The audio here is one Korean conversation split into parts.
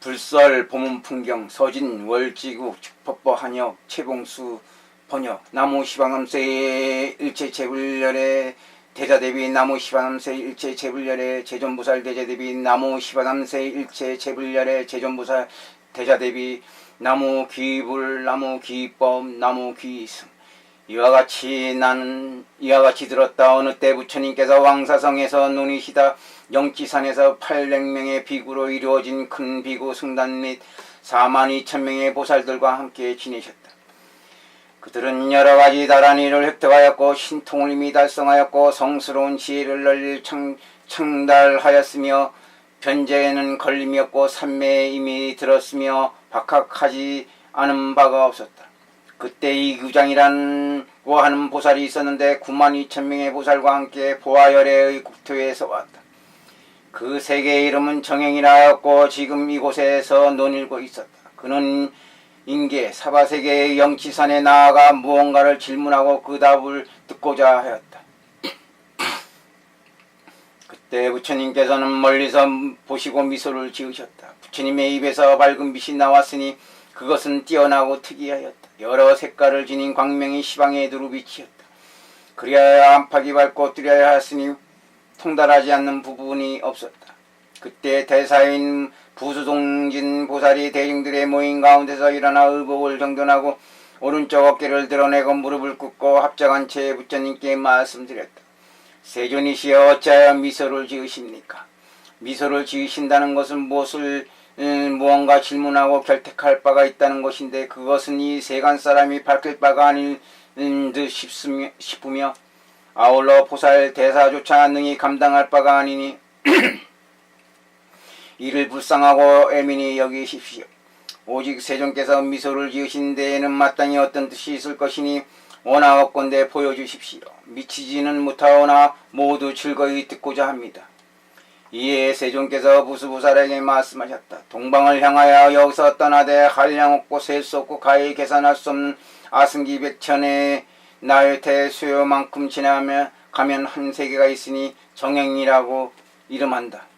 불설 봄은 풍경 서진 월지국 축법보 한역 최봉수 번역 나무 시방암세의 일체 재불열의 대자대비 나무 시방암세의 일체 재불열의 재존보살 대자대비 나무 시방암세의 일체 재불열의 재존보살 대자대비 나무 귀불 나무 귀법 나무 귀승. 이와 같이 들었다. 어느 때 부처님께서 왕사성에서 논이시다 영지산에서 800명의 비구로 이루어진 큰 비구 승단 및 42,000명의 보살들과 함께 지내셨다. 그들은 여러가지 다란 일을 획득하였고 신통을 이미 달성하였고 성스러운 지혜를 널리 창달하였으며 변제에는 걸림이 없고 삼매에 이미 들었으며 박학하지 않은 바가 없었다. 그때 이규장이라고 하는 보살이 있었는데 92,000명의 보살과 함께 보아열애의 국토에서 왔다. 그 세계의 이름은 정행이라 하였고 지금 이곳에서 논일고 있었다. 그는 인계 사바세계의 영치산에 나아가 무언가를 질문하고 그 답을 듣고자 하였다. 그때 부처님께서는 멀리서 보시고 미소를 지으셨다. 부처님의 입에서 밝은 빛이 나왔으니 그것은 뛰어나고 특이하였다. 여러 색깔을 지닌 광명이 시방에 두루 비치었다. 그리하여 안팎이 밝고 뚜려야 하였으니 통달하지 않는 부분이 없었다. 그때 대사인 부수동진 보살이 대중들의 모임 가운데서 일어나 의복을 정돈하고 오른쪽 어깨를 드러내고 무릎을 꿇고 합장한 채 부처님께 말씀드렸다. 세존이시여 어찌하여 미소를 지으십니까? 미소를 지으신다는 것은 무언가 질문하고 결택할 바가 있다는 것인데 그것은 이 세간 사람이 밝힐 바가 아닐 듯 싶으며 아울러 보살 대사조차 능히 감당할 바가 아니니 이를 불쌍하고 애민히 여기십시오. 오직 세존께서 미소를 지으신 데에는 마땅히 어떤 뜻이 있을 것이니 원하옵건대 보여주십시오. 미치지는 못하오나 모두 즐거이 듣고자 합니다. 이에 세존께서 부수보살에게 말씀하셨다. 동방을 향하여 여기서 떠나되 한량 없고 셀 수 없고 가히 계산할 수 없는 아승기 백천의 나요태 수요만큼 지나면 가면 한 세계가 있으니 정행이라고 이름한다.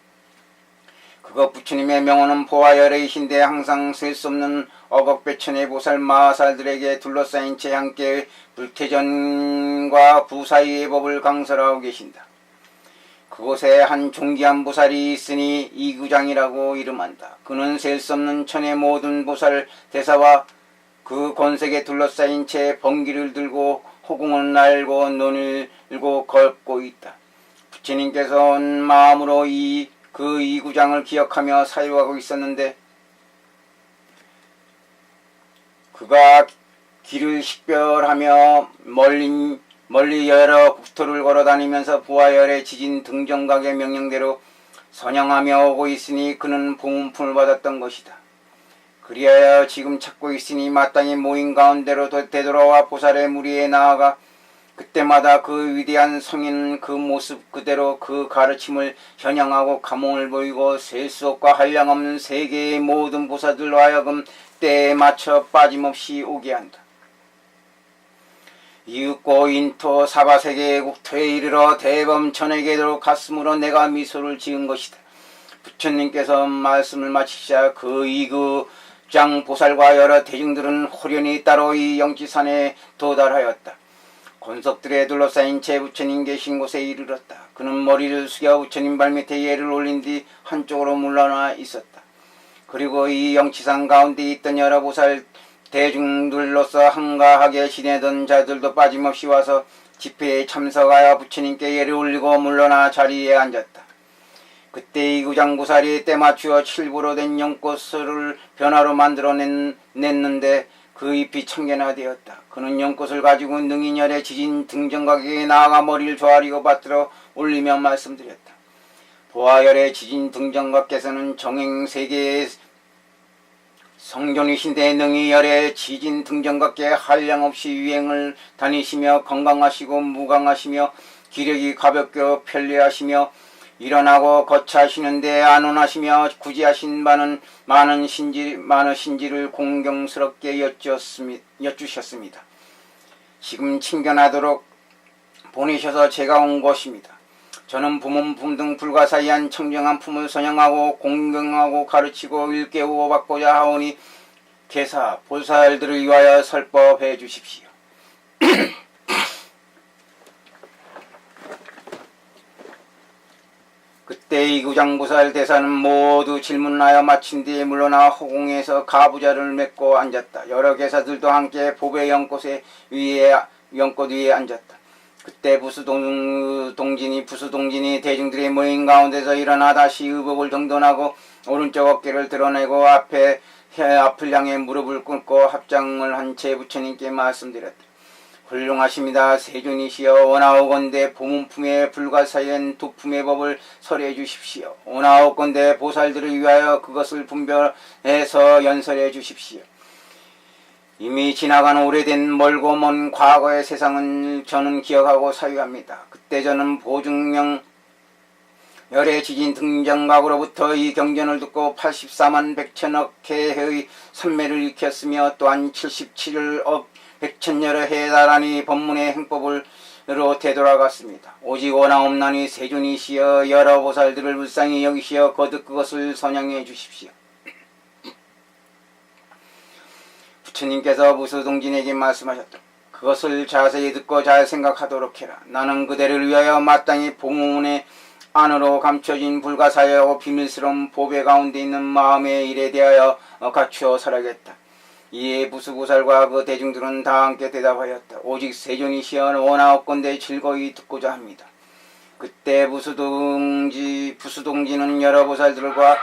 그것 부처님의 명호는 보아열애이신데 항상 셀 수 없는 억억배천의 보살 마하살들에게 둘러싸인 채 함께 불태전과 부사의의 법을 강설하고 계신다. 그곳에 한 존귀한 보살이 있으니 이구장이라고 이름한다. 그는 셀 수 없는 천의 모든 보살 대사와 그 권색에 둘러싸인 채 번기를 들고 호궁을 날고 논을 들고 걷고 있다. 부처님께서 온 마음으로 그 이구장을 기억하며 사유하고 있었는데 그가 길을 식별하며 멀리 여러 국토를 걸어다니면서 부하열의 지진 등정각의 명령대로 선양하며 오고 있으니 그는 봉훈품을 받았던 것이다. 그리하여 지금 찾고 있으니 마땅히 모임 가운데로 되돌아와 보살의 무리에 나아가 그때마다 그 위대한 성인 그 모습 그대로 그 가르침을 현양하고 감흥을 보이고 셀 수 없고 한량없는 세계의 모든 보살들로 하여금 때에 맞춰 빠짐없이 오게 한다. 이윽고 인토 사바세계의 국토에 이르러 대범천에게로 갔으므로 내가 미소를 지은 것이다. 부처님께서 말씀을 마치시자 그 이구장 보살과 여러 대중들은 호련히 따로 이 영지산에 도달하였다. 권석들에 둘러싸인 채 부처님 계신 곳에 이르렀다. 그는 머리를 숙여 부처님 발밑에 예를 올린 뒤 한쪽으로 물러나 있었다. 그리고 이 영치산 가운데 있던 여러 보살 대중들로서 한가하게 지내던 자들도 빠짐없이 와서 집회에 참석하여 부처님께 예를 올리고 물러나 자리에 앉았다. 그때 이구장보살이 때맞추어 칠부로 된 연꽃을 변화로 만들어냈는데 그 잎이 천개나 되었다. 그는 연꽃을 가지고 능이열의 지진 등정각에 나아가 머리를 조아리고 받들어 올리며 말씀드렸다. 보아열의 지진 등정각께서는 정행세계의 성존이신데 능이열의 지진 등정각께 한량없이 유행을 다니시며 건강하시고 무강하시며 기력이 가볍게 편리하시며 일어나고 거처하시는데 안온하시며 구지하신 바는 많으신지를 공경스럽게 여쭈셨습니다. 지금 친견하도록 보내셔서 제가 온 것입니다. 저는 부문품 등 불가사의한 청정한 품을 선양하고 공경하고 가르치고 일깨우고 받고자 하오니 계사 보살들을 위하여 설법해 주십시오. 그때 이구장보살 대사는 모두 질문하여 마친 뒤에 물러나 허공에서 가부좌를 맺고 앉았다. 여러 계사들도 함께 보배 연꽃 위에 앉았다. 그때 부수동진이 대중들의 모임 가운데서 일어나 다시 의복을 정돈하고 오른쪽 어깨를 드러내고 앞을 향해 무릎을 꿇고 합장을 한 채 부처님께 말씀드렸다. 훌륭하십니다. 세존이시여 원하오건대 보문품의 불가사의한 두품의 법을 설해 주십시오. 원하오건대 보살들을 위하여 그것을 분별해서 연설해 주십시오. 이미 지나간 오래된 멀고 먼 과거의 세상은 저는 기억하고 사유합니다. 그때 저는 보증명 열의 지진 등장각으로부터 이 경전을 듣고 84만 100천억 해의 선매를 익혔으며 또한 77억 100천여러 해에 달하니 법문의 행법으로 되돌아갔습니다. 오직 원하옵나니 세존이시여 여러 보살들을 불쌍히 여기시어 거듭 그것을 선양해 주십시오. 부처님께서 부수동진에게 말씀하셨다. 그것을 자세히 듣고 잘 생각하도록 해라. 나는 그대를 위하여 마땅히 보문의 안으로 감춰진 불가사의하고 비밀스러운 보배 가운데 있는 마음의 일에 대하여 갖추어 설하겠다. 이에 부수보살과 그 대중들은 다 함께 대답하였다. 오직 세존이시여 원하옵건대 즐거이 듣고자 합니다. 그때 부수동지는 여러 보살들과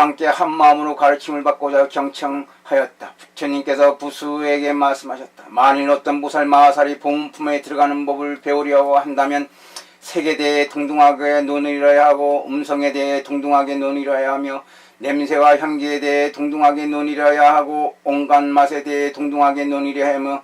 함께 한 마음으로 가르침을 받고자 경청하였다. 부처님께서 부수에게 말씀하셨다. 만일 어떤 보살 마하살이 보문품에 들어가는 법을 배우려고 한다면 색에 대해 동등하게 논의러야 하고 음성에 대해 동등하게 논의러야 하며 냄새와 향기에 대해 동등하게 논의러야 하고 온갖 맛에 대해 동등하게 논의러야 하며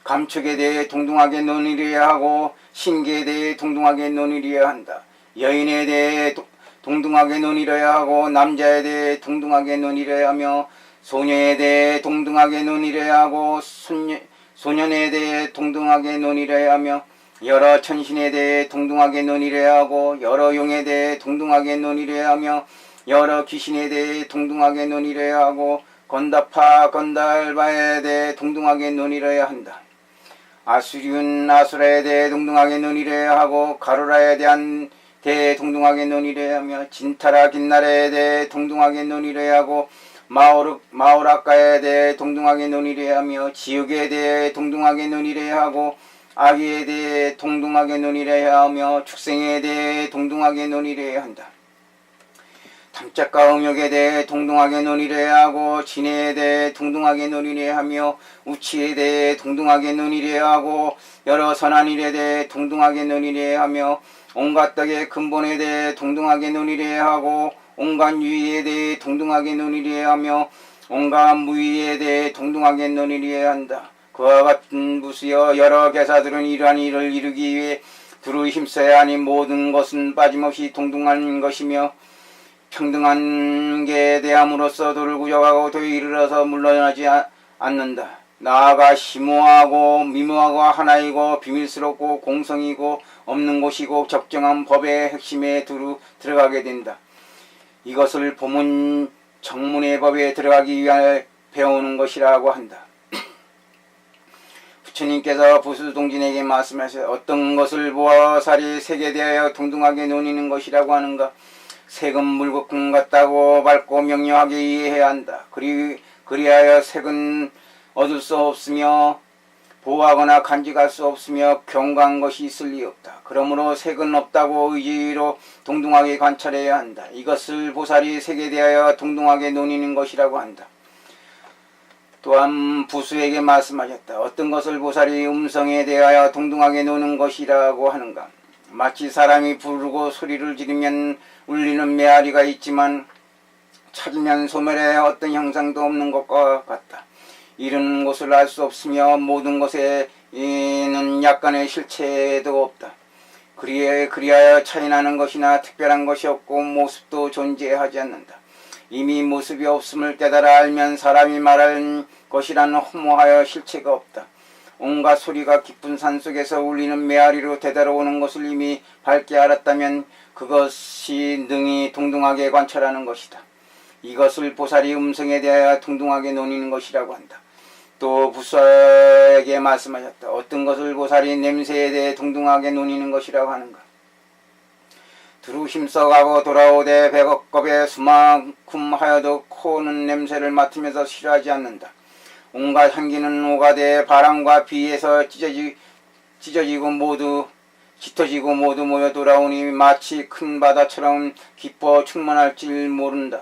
감촉에 대해 동등하게 논의러야 하고 신기에 대해 동등하게 논의러야 한다. 여인에 대해 동등하게 논의러야 하고 남자에 대해 동등하게 논의러야 하며 소녀에 대해 동등하게 논의러야 하고 소년에 대해 동등하게 논의러야 하며 여러 천신에 대해 동등하게 논의려야 하고 여러 용에 대해 동등하게 논의려야 하며 여러 귀신에 대해 동등하게 논의려야 하고 건달바에 대해 동등하게 논의려야 한다. 아수라에 대해 동등하게 논의려야 하고 가로라에 대해 동등하게 논의려야 하며 진타라 긴나라에 대해 동등하게 논의려야 하고 마오라카에 대해 동등하게 논의려야 하며 지옥에 대해 동등하게 논의려야 하고 아기에 대해 동등하게 논의려야 하며 축생에 대해 동등하게 논의려야 한다. 탐짝과 음욕에 대해 동등하게 논의려야 하고 진해에 대해 동등하게 논의려야 하며 우치에 대해 동등하게 논의려야 하고 여러 선한 일에 대해 동등하게 논의려야 하며 온갖 덕의 근본에 대해 동등하게 논의려야 하고 온갖 유의에 대해 동등하게 논의려야 하며 온갖 무의에 대해 동등하게 논의려야 한다. 그와 같은 부수여 여러 계사들은 이러한 일을 이루기 위해 두루 힘써야 하니 모든 것은 빠짐없이 동등한 것이며 평등한 게 대함으로써 도를 구족하고 도에 이르러서 물러나지 않는다. 나아가 심오하고 미묘하고 하나이고 비밀스럽고 공성이고 없는 곳이고 적정한 법의 핵심에 두루 들어가게 된다. 이것을 보문 정문의 법에 들어가기 위하여 배우는 것이라고 한다. 부처님께서 부수동진에게 말씀하셔 어떤 것을 보살이 색에 대하여 동등하게 논의는 것이라고 하는가? 색은 물거품 같다고 밝고 명료하게 이해해야 한다. 그리하여 색은 얻을 수 없으며 보호하거나 간직할 수 없으며 경과한 것이 있을 리 없다. 그러므로 색은 없다고 의지로 동등하게 관찰해야 한다. 이것을 보살이 색에 대하여 동등하게 논의는 것이라고 한다. 또한 부수에게 말씀하셨다. 어떤 것을 보살이 음성에 대하여 동등하게 노는 것이라고 하는가? 마치 사람이 부르고 소리를 지르면 울리는 메아리가 있지만 찾으면 소멸에 어떤 형상도 없는 것과 같다. 이르는 곳을 알 수 없으며 모든 것에는 약간의 실체도 없다. 그리하여 차이나는 것이나 특별한 것이 없고 모습도 존재하지 않는다. 이미 모습이 없음을 깨달아 알면 사람이 말하는 것이란 허무하여 실체가 없다. 온갖 소리가 깊은 산속에서 울리는 메아리로 되돌아오는 것을 이미 밝게 알았다면 그것이 능히 동등하게 관찰하는 것이다. 이것을 보살이 음성에 대하여 동등하게 논의는 것이라고 한다. 또 부사에게 말씀하셨다. 어떤 것을 보살이 냄새에 대해 동등하게 논의는 것이라고 하는가. 두루 힘써가고 돌아오되 백억겁에 수만큼 하여도 코는 냄새를 맡으면서 싫어하지 않는다. 온갖 향기는 오가되 바람과 비에서 찢어지고 모두 짙어지고 모두 모여 돌아오니 마치 큰 바다처럼 기뻐 충만할 줄 모른다.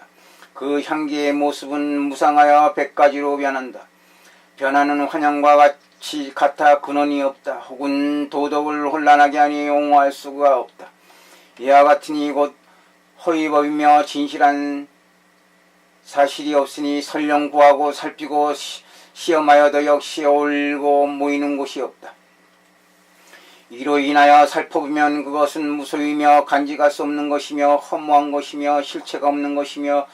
그 향기의 모습은 무상하여 100가지로 변한다. 변하는 환영과 같아 근원이 없다. 혹은 도덕을 혼란하게 하니 옹호할 수가 없다. 이와 같으니 곧 허위법이며 진실한 사실이 없으니 설령 구하고 살피고 시험하여도 역시 어울고 모이는 곳이 없다. 이로 인하여 살펴보면 그것은 무소이며 간직할 수 없는 것이며 허무한 것이며 실체가 없는 것이며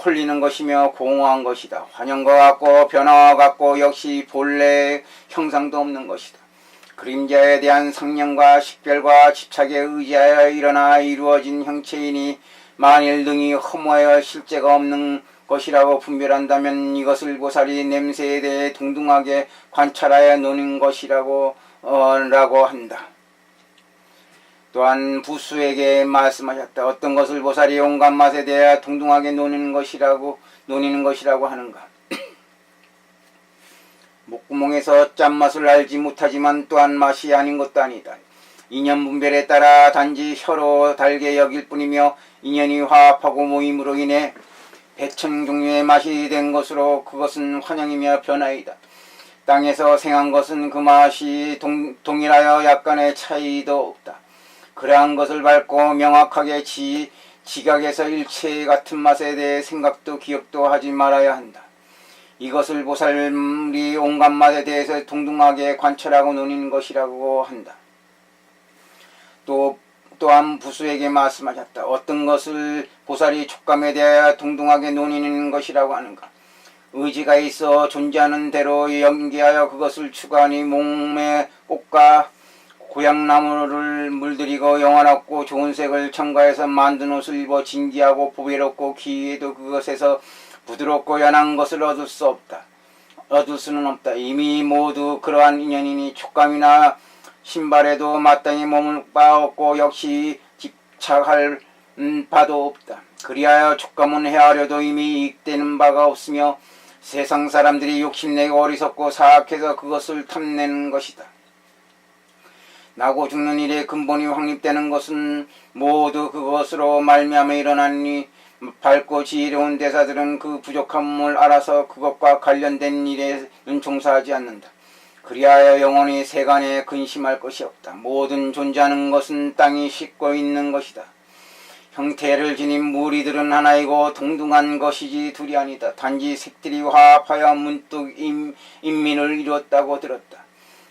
홀리는 것이며 공허한 것이다. 환영과 같고 변화와 같고 역시 본래의 형상도 없는 것이다. 그림자에 대한 상념과 식별과 집착에 의지하여 일어나 이루어진 형체이니 만일 등이 허무하여 실제가 없는 것이라고 분별한다면 이것을 보살이 냄새에 대해 동등하게 관찰하여 노는 것이라고 한다. 또한 부수에게 말씀하셨다. 어떤 것을 보살이 온갖 맛에 대해 동등하게 노니는 것이라고 하는가. 목구멍에서 짠맛을 알지 못하지만 또한 맛이 아닌 것도 아니다. 인연 분별에 따라 단지 혀로 달게 여길 뿐이며 인연이 화합하고 모임으로 인해 배천 종류의 맛이 된 것으로 그것은 환영이며 변화이다. 땅에서 생한 것은 그 맛이 동일하여 약간의 차이도 없다. 그러한 것을 밟고 명확하게 지각에서 일체의 같은 맛에 대해 생각도 기억도 하지 말아야 한다. 이것을 보살이 온갖 맛에 대해서 동등하게 관찰하고 논의는 것이라고 한다. 또한 부수에게 말씀하셨다. 어떤 것을 보살이 촉감에 대하여 동등하게 논의는 것이라고 하는가. 의지가 있어 존재하는 대로 연기하여 그것을 추구하니 몸에 꽃과 고향나무를 물들이고 영원하고 좋은 색을 첨가해서 만든 옷을 입어 진기하고 보배롭고 기회도 그것에서 부드럽고 연한 것을 얻을 수는 없다. 이미 모두 그러한 인연이니 촉감이나 신발에도 마땅히 머물 바 없고 역시 집착할 바도 없다. 그리하여 촉감은 헤아려도 이미 이익되는 바가 없으며 세상 사람들이 욕심내고 어리석고 사악해서 그것을 탐내는 것이다. 나고 죽는 일의 근본이 확립되는 것은 모두 그것으로 말미암아 일어나니 밝고 지혜로운 대사들은 그 부족함을 알아서 그것과 관련된 일에는 종사하지 않는다. 그리하여 영원히 세간에 근심할 것이 없다. 모든 존재하는 것은 땅이 싣고 있는 것이다. 형태를 지닌 무리들은 하나이고 동등한 것이지 둘이 아니다. 단지 색들이 화합하여 문득 인민을 이루었다고 들었다.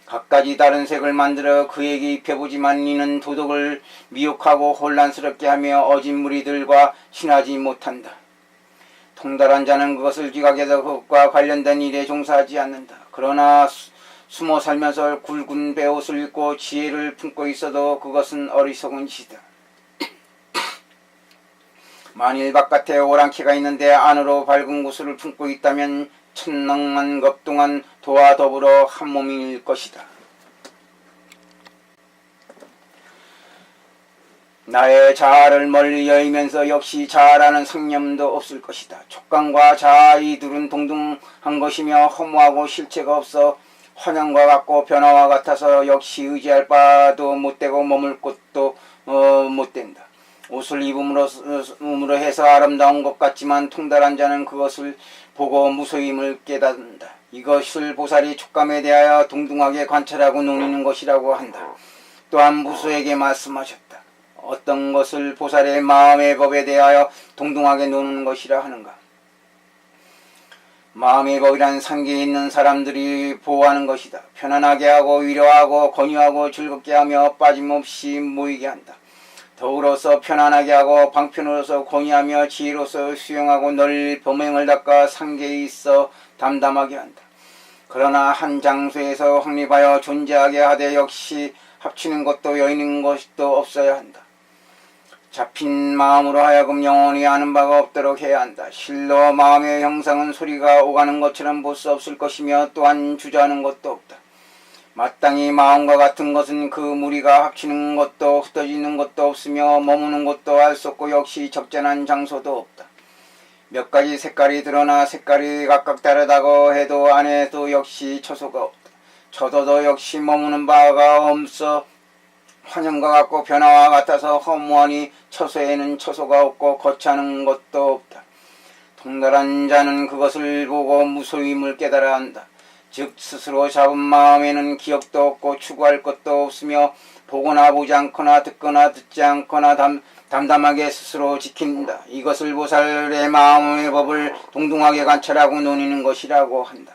각가지 다른 색을 만들어 그에게 입혀보지만 이는 도덕을 미혹하고 혼란스럽게 하며 어진 무리들과 친하지 못한다. 통달한 자는 그것을 지각해서 그것과 관련된 일에 종사하지 않는다. 그러나 숨어 살면서 굵은 베옷을 입고 지혜를 품고 있어도 그것은 어리석은 짓이다. 만일 바깥에 오랑캐가 있는데 안으로 밝은 구슬을 품고 있다면 천능만 것 동안 도와 더불어 한 몸일 것이다. 나의 자아를 멀리 여이면서 역시 자아라는 상념도 없을 것이다. 촉감과 자아 이 둘은 동등한 것이며 허무하고 실체가 없어 환영과 같고 변화와 같아서 역시 의지할 바도 못되고 머물 곳도 못된다. 옷을 입음으로 해서 아름다운 것 같지만 통달한 자는 그것을 보고 무소임을 깨닫는다. 이것을 보살이 촉감에 대하여 동등하게 관찰하고 논의는 것이라고 한다. 또한 무소에게 말씀하셨다. 어떤 것을 보살의 마음의 법에 대하여 동등하게 노는 것이라 하는가. 마음의 법이란 상계에 있는 사람들이 보호하는 것이다. 편안하게 하고 위로하고 권유하고 즐겁게 하며 빠짐없이 모이게 한다. 덕으로서 편안하게 하고 방편으로서 권위하며 지혜로서 수용하고 널리 범행을 닦아 상계에 있어 담담하게 한다. 그러나 한 장소에서 확립하여 존재하게 하되 역시 합치는 것도 여의는 것도 없어야 한다. 잡힌 마음으로 하여금 영원히 아는 바가 없도록 해야 한다. 실로 마음의 형상은 소리가 오가는 것처럼 볼 수 없을 것이며 또한 주저하는 것도 없다. 마땅히 마음과 같은 것은 그 무리가 합치는 것도 흩어지는 것도 없으며 머무는 것도 알 수 없고 역시 적절한 장소도 없다. 몇 가지 색깔이 드러나 색깔이 각각 다르다고 해도 안에도 역시 처소가 없다. 처소도 역시 머무는 바가 없어 환영과 같고 변화와 같아서 허무하니 처소에는 처소가 없고 거치하는 것도 없다. 통달한 자는 그것을 보고 무소임을 깨달아야 한다. 즉 스스로 잡은 마음에는 기억도 없고 추구할 것도 없으며 보거나 보지 않거나 듣거나 듣지 않거나 담담하게 스스로 지킨다. 이것을 보살의 마음의 법을 동등하게 관찰하고 논의는 것이라고 한다.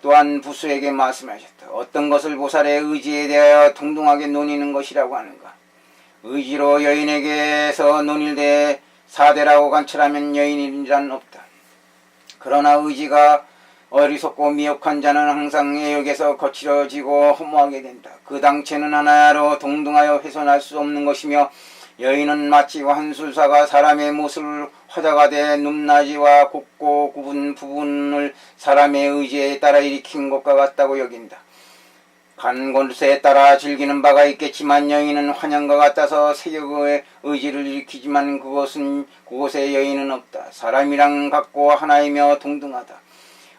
또한 부수에게 말씀하셨다. 어떤 것을 보살의 의지에 대하여 동등하게 논의는 것이라고 하는가. 의지로 여인에게서 논일되 사대라고 관찰하면 여인이란 없다. 그러나 의지가 어리석고 미혹한 자는 항상 애욕에서 거칠어지고 허무하게 된다. 그 당체는 하나로 동등하여 훼손할 수 없는 것이며 여인은 마치 환술사가 사람의 못을 화자가되 높낮이와 곱고 굽은 부분을 사람의 의지에 따라 일으킨 것과 같다고 여긴다. 간 곳에 따라 즐기는 바가 있겠지만 여인은 환영과 같아서 세력의 의지를 일으키지만 그곳에 여인은 없다. 사람이랑 같고 하나이며 동등하다.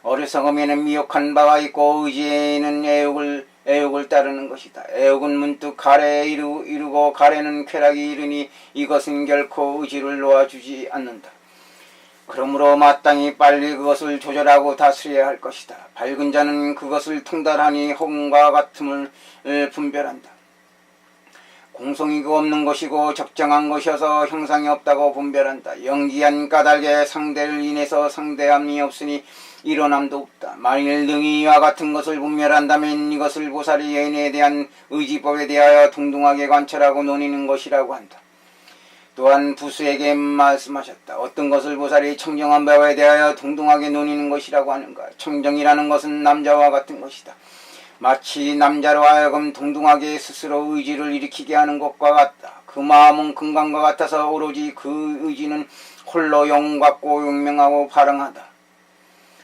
어리석음에는 미혹한 바가 있고 의지에는 애욕을 따르는 것이다. 애욕은 문득 가래에 이르고 가래는 쾌락이 이르니 이것은 결코 의지를 놓아주지 않는다. 그러므로 마땅히 빨리 그것을 조절하고 다스려야 할 것이다. 밝은 자는 그것을 통달하니 허공과 같음을 분별한다. 공성이고 없는 것이고 적정한 것이어서 형상이 없다고 분별한다. 연기한 까닭에 상대를 인해서 상대함이 없으니 일어남도 없다. 만일 능히 이와 같은 것을 분별한다면 이것을 보살이 여인에 대한 의지법에 대하여 동등하게 관찰하고 논의는 것이라고 한다. 또한 부수에게 말씀하셨다. 어떤 것을 보살이 청정한 바에 대하여 동등하게 논의는 것이라고 하는가. 청정이라는 것은 남자와 같은 것이다. 마치 남자로 하여금 동등하게 스스로 의지를 일으키게 하는 것과 같다. 그 마음은 금강과 같아서 오로지 그 의지는 홀로 영 같고 용맹하고 발흥하다.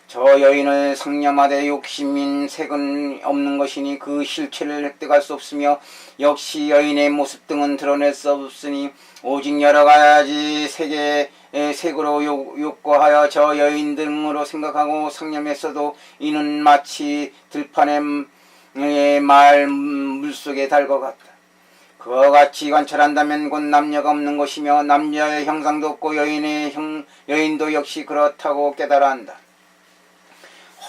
저 여인을 상념하되 욕심인 색은 없는 것이니 그 실체를 획득할 수 없으며 역시 여인의 모습 등은 드러낼 수 없으니 오직 여러 가지 색의 색으로 욕구하여 저 여인 등으로 생각하고 상념했어도 이는 마치 들판의 말 물속에 달것 같다. 그와 같이 관찰한다면 곧 남녀가 없는 것이며 남녀의 형상도 없고 여인도 역시 그렇다고 깨달아 한다.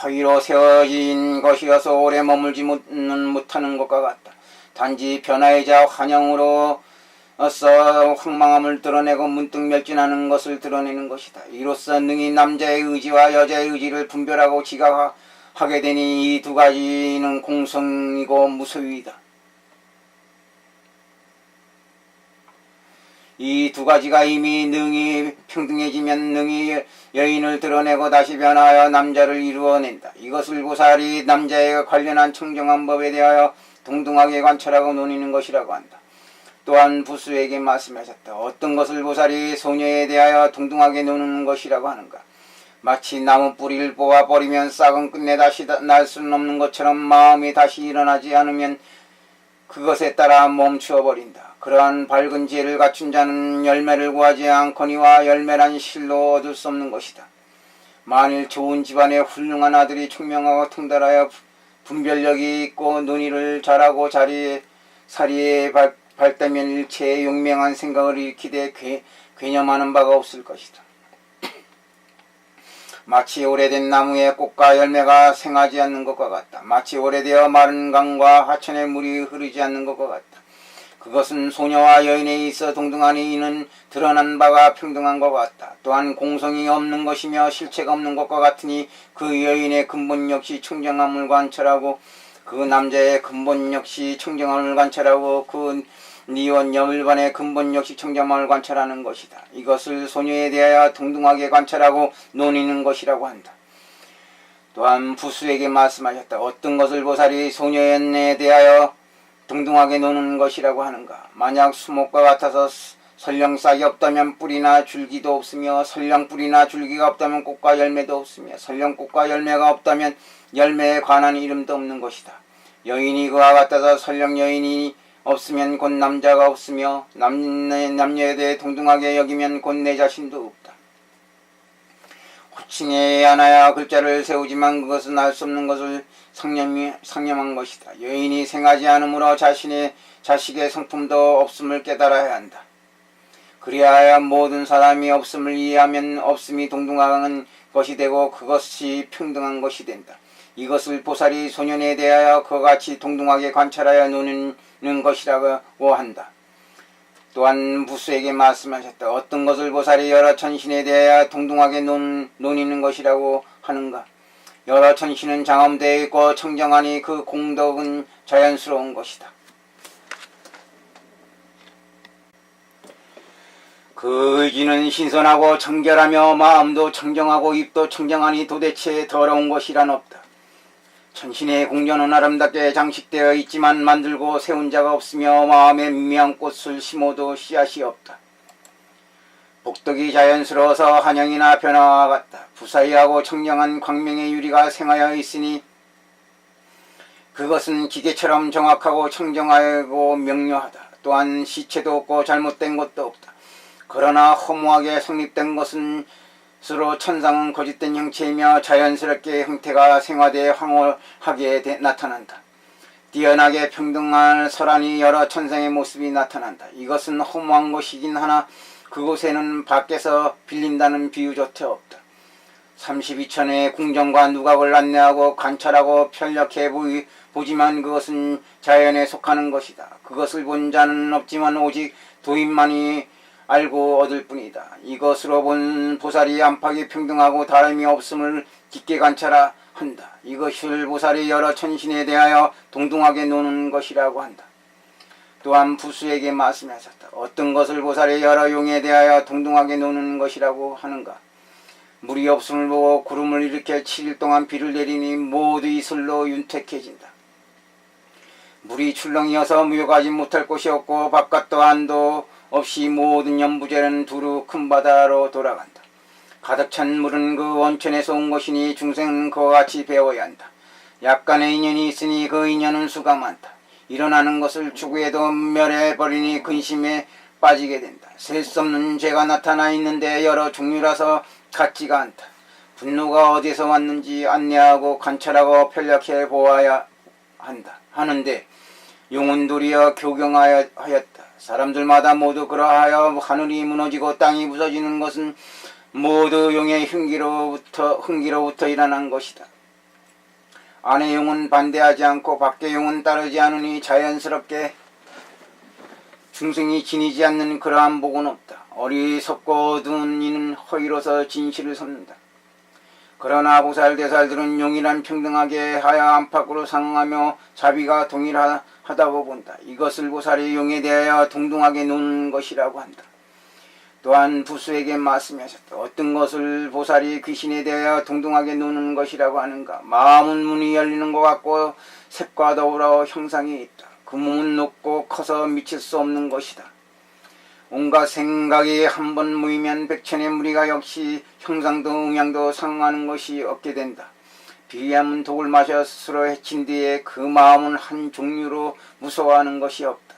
허위로 세워진 것이어서 오래 머물지 못하는 것과 같다. 단지 변화이자 환영으로서 황망함을 드러내고 문득 멸진하는 것을 드러내는 것이다. 이로써 능히 남자의 의지와 여자의 의지를 분별하고 지각하게 되니 이 두 가지는 공성이고 무소유이다. 이 두 가지가 이미 능히 평등해지면 능히 여인을 드러내고 다시 변화하여 남자를 이루어낸다. 이것을 보살이 남자에 관련한 청정한 법에 대하여 동등하게 관찰하고 논의는 것이라고 한다. 또한 부수에게 말씀하셨다. 어떤 것을 보살이 소녀에 대하여 동등하게 노는 것이라고 하는가. 마치 나무 뿌리를 뽑아버리면 싹은 끝내 다시 날 수는 없는 것처럼 마음이 다시 일어나지 않으면 그것에 따라 멈추어 버린다. 그러한 밝은 지혜를 갖춘 자는 열매를 구하지 않거니와 열매란 실로 얻을 수 없는 것이다. 만일 좋은 집안의 훌륭한 아들이 총명하고 통달하여 분별력이 있고 논의를 잘하고 사리에 밝다면 일체의 용맹한 생각을 일으키되 괴념하는 바가 없을 것이다. 마치 오래된 나무의 꽃과 열매가 생하지 않는 것과 같다. 마치 오래되어 마른 강과 하천의 물이 흐르지 않는 것과 같다. 그것은 소녀와 여인에 있어 동등하니 이는 드러난 바가 평등한 것 같다. 또한 공성이 없는 것이며 실체가 없는 것과 같으니 그 여인의 근본 역시 청정함을 관찰하고 그 남자의 근본 역시 청정함을 관찰하고 그 니원 여물반의 근본 역시 청정함을 관찰하는 것이다. 이것을 소녀에 대하여 동등하게 관찰하고 논의는 것이라고 한다. 또한 부수에게 말씀하셨다. 어떤 것을 보살이 소녀에 대하여 동등하게 노는 것이라고 하는가. 만약 수목과 같아서 설령 싹이 없다면 뿌리나 줄기도 없으며 설령 뿌리나 줄기가 없다면 꽃과 열매도 없으며 설령 꽃과 열매가 없다면 열매에 관한 이름도 없는 것이다. 여인이 그와 같아서 설령 여인이 없으면 곧 남자가 없으며 남녀에 대해 동등하게 여기면 곧 내 자신도 없다. 호칭에 하나야 글자를 세우지만 그것은 알 수 없는 것을 상념한 것이다. 여인이 생하지 않으므로 자식의 성품도 없음을 깨달아야 한다. 그리하여 모든 사람이 없음을 이해하면 없음이 동등한 것이 되고 그것이 평등한 것이 된다. 이것을 보살이 소년에 대하여 그같이 동등하게 관찰하여 노는 것이라고 한다. 또한 부수에게 말씀하셨다. 어떤 것을 보살이 여러 천신에 대하여 동등하게 논의는 것이라고 하는가. 여러 천신은 장엄되어 있고 청정하니 그 공덕은 자연스러운 것이다. 그 의지는 신선하고 청결하며 마음도 청정하고 입도 청정하니 도대체 더러운 것이란 없다. 천신의 궁전은 아름답게 장식되어 있지만 만들고 세운 자가 없으며 마음에 미미한 꽃을 심어도 씨앗이 없다. 복덕이 자연스러워서 한영이나 변화와 같다. 부사이하고 청정한 광명의 유리가 생하여 있으니 그것은 기계처럼 정확하고 청정하고 명료하다. 또한 시체도 없고 잘못된 것도 없다. 그러나 허무하게 성립된 것은 스스로 천상은 거짓된 형체이며 자연스럽게 형태가 생화되어 황홀하게 나타난다. 뛰어나게 평등한 설한이 여러 천상의 모습이 나타난다. 이것은 허무한 것이긴 하나 그곳에는 밖에서 빌린다는 비유조차 없다. 32천의 궁정과 누각을 안내하고 관찰하고 편력해 보지만 그것은 자연에 속하는 것이다. 그것을 본 자는 없지만 오직 도인만이 알고 얻을 뿐이다. 이것으로 본 보살이 안팎이 평등하고 다름이 없음을 깊게 관찰한다. 이것을 보살이 여러 천신에 대하여 동등하게 노는 것이라고 한다. 또한 부수에게 말씀하셨다. 어떤 것을 보살이 여러 용에 대하여 동등하게 노는 것이라고 하는가. 물이 없음을 보고 구름을 일으켜 7일 동안 비를 내리니 모두 이슬로 윤택해진다. 물이 출렁이어서 무효가지 못할 곳이 없고 바깥도 안도 없이 모든 연부제는 두루 큰 바다로 돌아간다. 가득 찬 물은 그 원천에서 온 것이니 중생은 그와 같이 배워야 한다. 약간의 인연이 있으니 그 인연은 수가 많다. 일어나는 것을 추구해도 멸해버리니 근심에 빠지게 된다. 셀 수 없는 죄가 나타나 있는데 여러 종류라서 같지가 않다. 분노가 어디서 왔는지 안내하고 관찰하고 편력해 보아야 하는데 용은 도리어 교경하였다. 사람들마다 모두 그러하여 하늘이 무너지고 땅이 부서지는 것은 모두 용의 흥기로부터 일어난 것이다. 안의 용은 반대하지 않고 밖의 용은 따르지 않으니 자연스럽게 중생이 지니지 않는 그러한 복은 없다. 어리석고 어두운 이는 허위로서 진실을 섭는다. 그러나 보살대살들은 용이란 평등하게 하여 안팎으로 상응하며 자비가 동일하다고 본다. 이것을 보살이 용에 대하여 동등하게 노는 것이라고 한다. 또한 부수에게 말씀하셨다. 어떤 것을 보살이 귀신에 대하여 동등하게 노는 것이라고 하는가. 마음은 문이 열리는 것 같고 색과 더불어 형상이 있다. 그 몸은 높고 커서 미칠 수 없는 것이다. 온갖 생각이 한 번 모이면 백천의 무리가 역시 형상도 음양도 상응하는 것이 없게 된다. 비리함은 독을 마셔 스스로 해친 뒤에 그 마음은 한 종류로 무서워하는 것이 없다.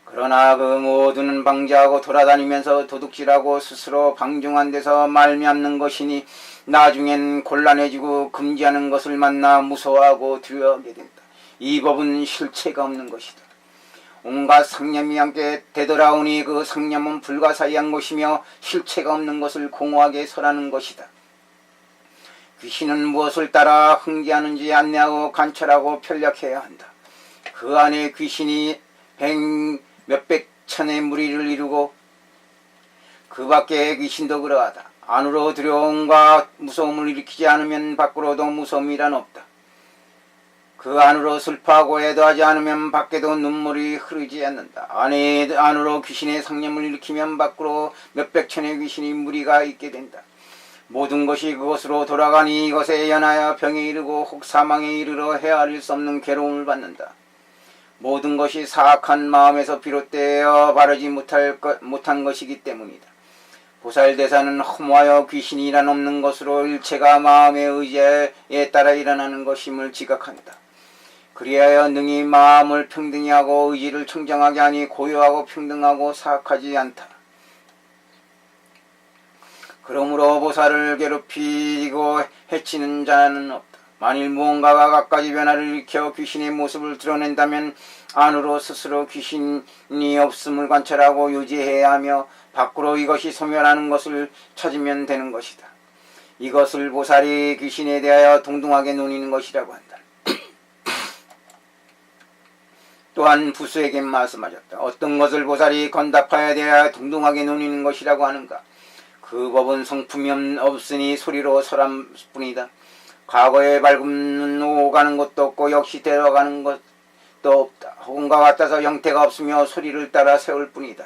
그러나 그 모두는 방지하고 돌아다니면서 도둑질하고 스스로 방중한 데서 말미암는 것이니 나중엔 곤란해지고 금지하는 것을 만나 무서워하고 두려워하게 된다. 이 법은 실체가 없는 것이다. 온갖 상념이 함께 되돌아오니 그 상념은 불가사의한 것이며 실체가 없는 것을 공허하게 설하는 것이다. 귀신은 무엇을 따라 흥기하는지 안내하고 관찰하고 편력해야 한다. 그 안에 귀신이 몇백 천의 무리를 이루고 그 밖에 귀신도 그러하다. 안으로 들여온과 무서움을 일으키지 않으면 밖으로도 무서움이란 없다. 그 안으로 슬퍼하고 애도하지 않으면 밖에도 눈물이 흐르지 않는다. 안으로 귀신의 상념을 일으키면 밖으로 몇백 천의 귀신이 무리가 있게 된다. 모든 것이 그것으로 돌아가니 이것에 연하여 병에 이르고 혹 사망에 이르러 헤아릴 수 없는 괴로움을 받는다. 모든 것이 사악한 마음에서 비롯되어 바르지 못한 것이기 때문이다. 보살대사는 허무하여 귀신이 일한 없는 것으로 일체가 마음의 의지에 따라 일어나는 것임을 지각한다. 그리하여 능히 마음을 평등히 하고 의지를 청정하게 하니 고요하고 평등하고 사악하지 않다. 그러므로 보살을 괴롭히고 해치는 자는 없다. 만일 무언가가 갖가지 변화를 일으켜 귀신의 모습을 드러낸다면 안으로 스스로 귀신이 없음을 관찰하고 유지해야 하며 밖으로 이것이 소멸하는 것을 찾으면 되는 것이다. 이것을 보살이 귀신에 대하여 동등하게 논의는 것이라고 한다. 또한 부수에게 말씀하셨다. 어떤 것을 보살이 건답하여야 대하여 동등하게 논의는 것이라고 하는가? 그 법은 성품이 없으니 소리로 설할 뿐이다. 과거에 밝음은 오가는 것도 없고 역시 되어가는 것도 없다. 혹은과 같아서 형태가 없으며 소리를 따라 세울 뿐이다.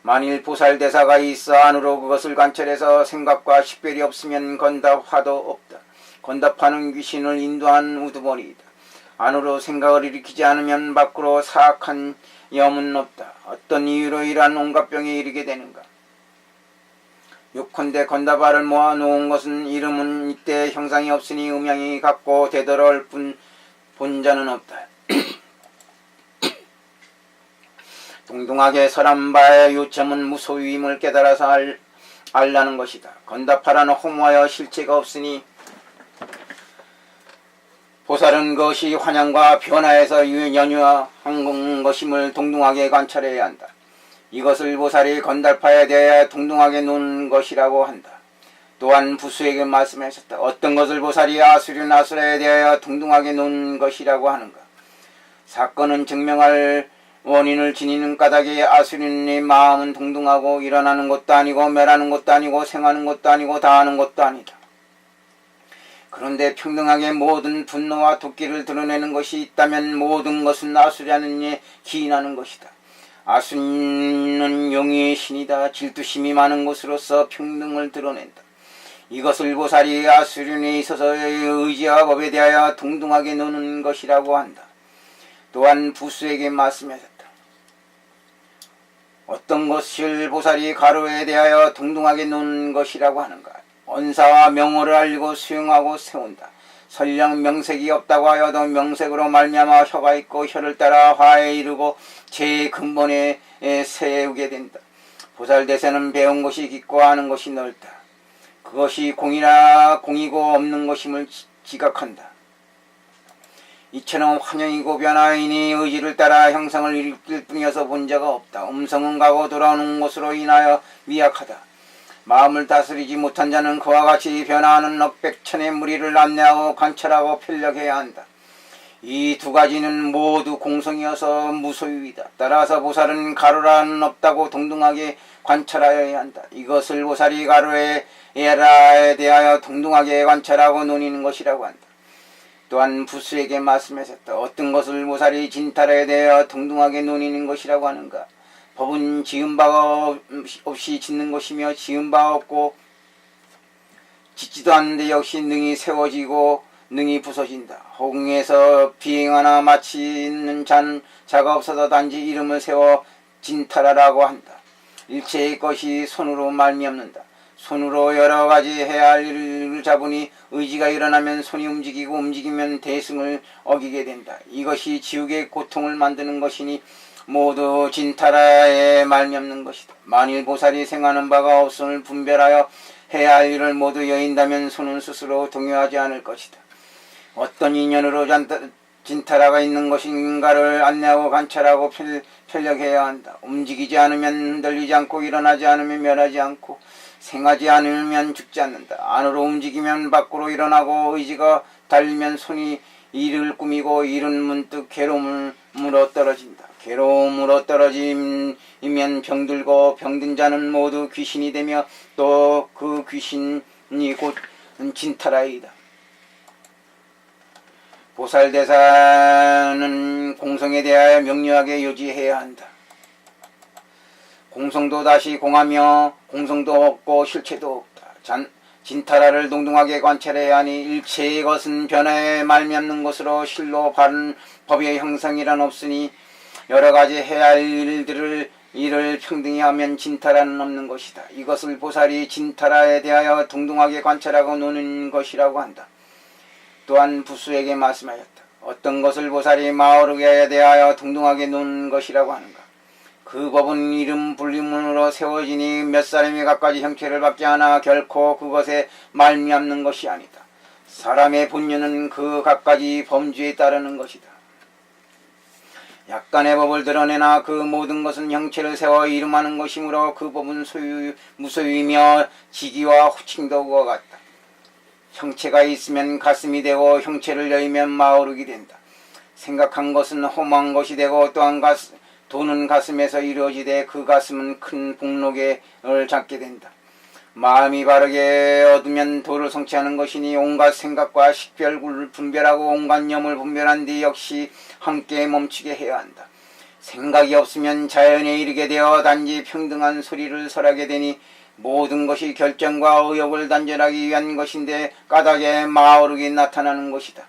만일 보살대사가 있어 안으로 그것을 관찰해서 생각과 식별이 없으면 건답화도 없다. 건답하는 귀신을 인도한 우두머리이다. 안으로 생각을 일으키지 않으면 밖으로 사악한 염은 없다. 어떤 이유로 이러한 온갖 병에 이르게 되는가? 요컨대 건다발을 모아놓은 것은 이름은 이때 형상이 없으니 음양이 같고 되더럴 뿐 본자는 없다. 동등하게 설한 바의 요점은 무소유임을 깨달아서 알라는 것이다. 건답하라는 허무하여 실체가 없으니 보살은 그것이 환향과 변화에서 연유한 것임을 동등하게 관찰해야 한다. 이것을 보살이 건달파에 대해 동등하게 놓은 것이라고 한다. 또한 부수에게 말씀하셨다. 어떤 것을 보살이 아수르에 대하여 동등하게 놓은 것이라고 하는가? 사건은 증명할 원인을 지니는 까닭에 아수르의 마음은 동등하고 일어나는 것도 아니고 멸하는 것도 아니고 생하는 것도 아니고 다하는 것도 아니다. 그런데 평등하게 모든 분노와 도끼를 드러내는 것이 있다면 모든 것은 아수르에 기인하는 것이다. 아수르는 용의 신이다. 질투심이 많은 것으로서 평등을 드러낸다. 이것을 보살이 아수르에 있어서의 의지와 법에 대하여 동등하게 노는 것이라고 한다. 또한 부수에게 말씀하셨다. 어떤 것을 보살이 가로에 대하여 동등하게 노는 것이라고 하는가? 언사와 명호를 알리고 수용하고 세운다. 설령 명색이 없다고 하여도 명색으로 말미암아 혀가 있고 혀를 따라 화에 이르고 제 근본에 세우게 된다. 보살대세는 배운 것이 깊고 아는 것이 넓다. 그것이 공이고 없는 것임을 지각한다. 이처럼 환영이고 변화이니 의지를 따라 형상을 일으킬 뿐이어서 본자가 없다. 음성은 가고 돌아오는 것으로 인하여 미약하다. 마음을 다스리지 못한 자는 그와 같이 변화하는 억백천의 무리를 안내하고 관찰하고 편력해야 한다. 이 두 가지는 모두 공성이어서 무소유이다. 따라서 보살은 가로라는 없다고 동등하게 관찰하여야 한다. 이것을 보살이 가로에 에라에 대하여 동등하게 관찰하고 논의는 것이라고 한다. 또한 부수에게 말씀하셨다. 어떤 것을 보살이 진탈에 대하여 동등하게 논의는 것이라고 하는가? 법은 지은 바가 없이 짓는 것이며 지은 바가 없고 짓지도 않는데 역시 능히 세워지고 능히 부서진다. 허공에서 비행하나 마치 있는 자가 없어서 단지 이름을 세워 진탈하라고 한다. 일체의 것이 손으로 말미암는다. 손으로 여러 가지 해야 할 일을 잡으니 의지가 일어나면 손이 움직이고 움직이면 대승을 어기게 된다. 이것이 지옥의 고통을 만드는 것이니 모두 진타라에 말미암는 것이다. 만일 보살이 생하는 바가 없음을 분별하여 해야 할 일을 모두 여인다면 손은 스스로 동요하지 않을 것이다. 어떤 인연으로 진타라가 있는 것인가를 안내하고 관찰하고 편력해야 한다. 움직이지 않으면 흔들리지 않고 일어나지 않으면 멸하지 않고 생하지 않으면 죽지 않는다. 안으로 움직이면 밖으로 일어나고 의지가 달리면 손이 일을 꾸미고 일은 문득 괴로움으로 떨어진다. 괴로움으로 떨어지면 병들고 병든 자는 모두 귀신이 되며 또 그 귀신이 곧 진타라이다. 보살대사는 공성에 대하여 명료하게 요지해야 한다. 공성도 다시 공하며 공성도 없고 실체도 없다. 진타라를 동등하게 관찰해야 하니 일체의 것은 변화에 말미암는 것으로 실로 바른 법의 형상이란 없으니 여러가지 해야 할 일을 평등히 하면 진타라는 없는 것이다. 이것을 보살이 진타라에 대하여 동등하게 관찰하고 노는 것이라고 한다. 또한 부수에게 말씀하였다. 어떤 것을 보살이 마오르게에 대하여 동등하게 노는 것이라고 하는가. 그 법은 이름 불림으로 세워지니 몇 사람이 갖가지 형체를 받지 않아 결코 그것에 말미암는 것이 아니다. 사람의 본연은 그 갖가지 범주에 따르는 것이다. 약간의 법을 드러내나 그 모든 것은 형체를 세워 이름하는 것이므로 그 법은 무소유이며 지기와 호칭도와 같다. 형체가 있으면 가슴이 되고 형체를 여의면 마오르게 된다. 생각한 것은 험한 것이 되고 또한 도는 가슴에서 이루어지되 그 가슴은 큰 복록을 잡게 된다. 마음이 바르게 얻으면 도를 성취하는 것이니 온갖 생각과 식별을 분별하고 온갖 염을 분별한 뒤 역시 함께 멈추게 해야 한다. 생각이 없으면 자연에 이르게 되어 단지 평등한 소리를 설하게 되니 모든 것이 결정과 의욕을 단절하기 위한 것인데 까닭에 마오르게 나타나는 것이다.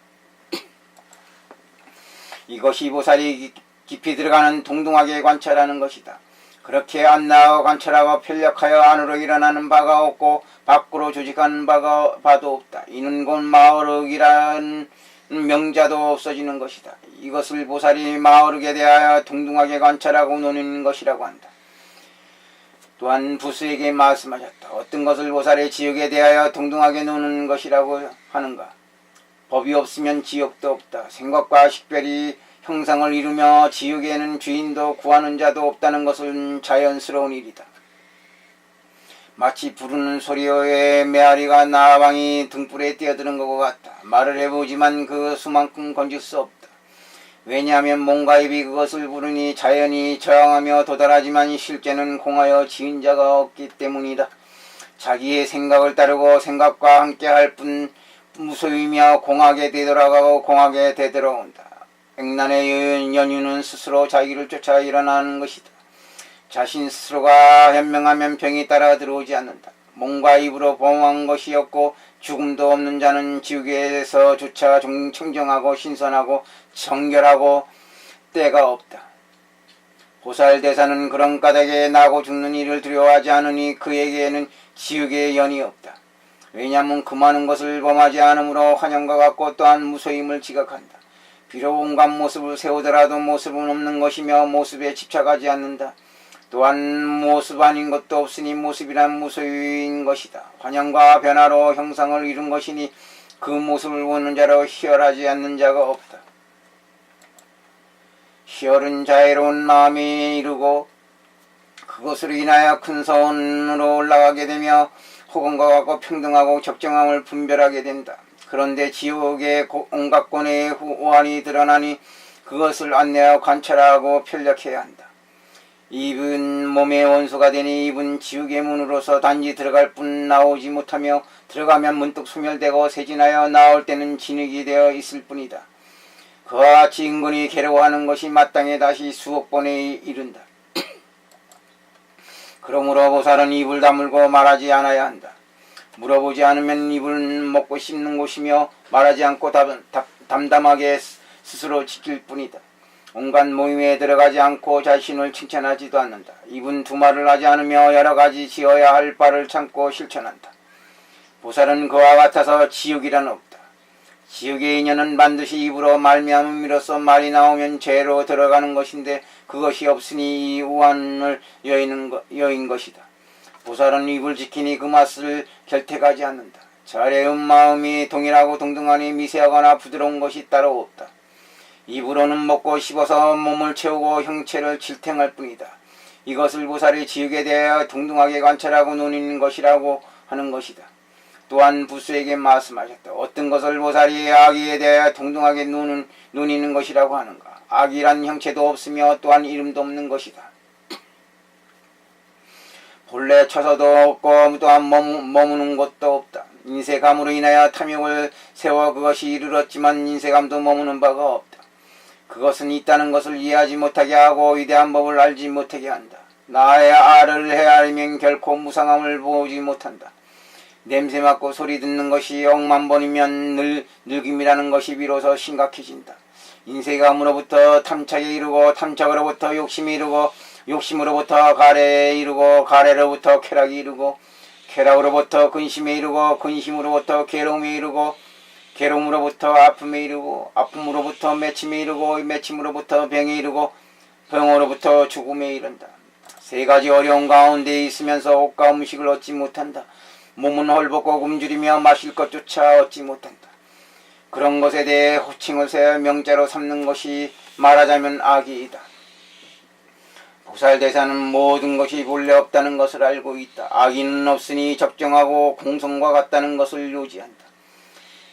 이것이 보살이 깊이 들어가는 동등하게 관찰하는 것이다. 그렇게 안 나와 관찰하고 편력하여 안으로 일어나는 바가 없고 밖으로 조직하는 바도 없다. 이는 곧 마오르기라는 명자도 없어지는 것이다. 이것을 보살이 마오르게 대하여 동등하게 관찰하고 노는 것이라고 한다. 또한 부수에게 말씀하셨다. 어떤 것을 보살의 지옥에 대하여 동등하게 노는 것이라고 하는가. 법이 없으면 지옥도 없다. 생각과 식별이 형상을 이루며 지옥에는 주인도 구하는 자도 없다는 것은 자연스러운 일이다. 마치 부르는 소리에 메아리가 나방이 등불에 뛰어드는 것과 같다. 말을 해보지만 그 수만큼 건질 수 없다. 왜냐하면 몸과 입이 그것을 부르니 자연이 저항하며 도달하지만 실제는 공하여 지은 자가 없기 때문이다. 자기의 생각을 따르고 생각과 함께할 뿐 무소유이며 공하게 되돌아가고 공하게 되돌아온다. 액난의 연유는 스스로 자기를 쫓아 일어나는 것이다. 자신 스스로가 현명하면 병이 따라 들어오지 않는다. 몸과 입으로 범한 것이 없고 죽음도 없는 자는 지옥에서조차 청정하고 신선하고 정결하고 때가 없다. 보살대사는 그런 까닭에 나고 죽는 일을 두려워하지 않으니 그에게는 지옥의 연이 없다. 왜냐하면 그 많은 것을 범하지 않으므로 환영과 같고 또한 무소임을 지각한다. 비록 온갖 모습을 세우더라도 모습은 없는 것이며 모습에 집착하지 않는다. 또한 모습 아닌 것도 없으니 모습이란 무소유인 것이다. 환영과 변화로 형상을 이룬 것이니 그 모습을 보는 자로 희열하지 않는 자가 없다. 희열은 자애로운 마음이 이루고 그것으로 인하여 큰 서원으로 올라가게 되며 호건과 같고 평등하고 적정함을 분별하게 된다. 그런데 지옥의 온갖 권의 호환이 드러나니 그것을 안내하고 관찰하고 편력해야 한다. 입은 몸의 원수가 되니 입은 지옥의 문으로서 단지 들어갈 뿐 나오지 못하며 들어가면 문득 소멸되고 세진하여 나올 때는 진흙이 되어 있을 뿐이다. 그와 같이 인근이 괴로워하는 것이 마땅히 다시 수억 번에 이른다. 그러므로 보살은 입을 다물고 말하지 않아야 한다. 물어보지 않으면 입을 먹고 씹는 곳이며 말하지 않고 담담하게 스스로 지킬 뿐이다. 온갖 모임에 들어가지 않고 자신을 칭찬하지도 않는다. 입은 두말을 하지 않으며 여러가지 지어야 할 바를 참고 실천한다. 보살은 그와 같아서 지옥이란 없다. 지옥의 인연은 반드시 입으로 말미암음으로써 말이 나오면 죄로 들어가는 것인데 그것이 없으니 이 우한을 여인 것이다. 보살은 입을 지키니 그 맛을 결택하지 않는다. 자애의 마음이 동일하고 동등하니 미세하거나 부드러운 것이 따로 없다. 입으로는 먹고 씹어서 몸을 채우고 형체를 질탱할 뿐이다. 이것을 보살이 지옥에 대하여 동등하게 관찰하고 노는 것이라고 하는 것이다. 또한 부수에게 말씀하셨다. 어떤 것을 보살이 악에 대하여 동등하게 노니는 것이라고 하는가. 악이란 형체도 없으며 또한 이름도 없는 것이다. 본래 처서도 없고 또한 머무는 것도 없다. 인쇄감으로 인하여 탐욕을 세워 그것이 이르렀지만 인쇄감도 머무는 바가 없다. 그것은 있다는 것을 이해하지 못하게 하고 위대한 법을 알지 못하게 한다. 나의 알을 헤아리면 결코 무상함을 보지 못한다. 냄새 맡고 소리 듣는 것이 억만 번이면 늙음이라는 것이 비로소 심각해진다. 인쇄감으로부터 탐착에 이르고 탐착으로부터 욕심에 이르고 욕심으로부터 가래에 이르고 가래로부터 쾌락에 이르고 쾌락으로부터 근심에 이르고 근심으로부터 괴로움에 이르고 괴로움으로부터 아픔에 이르고 아픔으로부터 맺힘에 이르고 맺힘으로부터 병에 이르고 병으로부터 죽음에 이른다. 세 가지 어려운 가운데 있으면서 옷과 음식을 얻지 못한다. 몸은 헐벗고 굶주리며 마실 것조차 얻지 못한다. 그런 것에 대해 호칭을 세워 명자로 삼는 것이 말하자면 악이다. 보살대사는 모든 것이 본래 없다는 것을 알고 있다. 악의는 없으니 적정하고 공성과 같다는 것을 요지한다.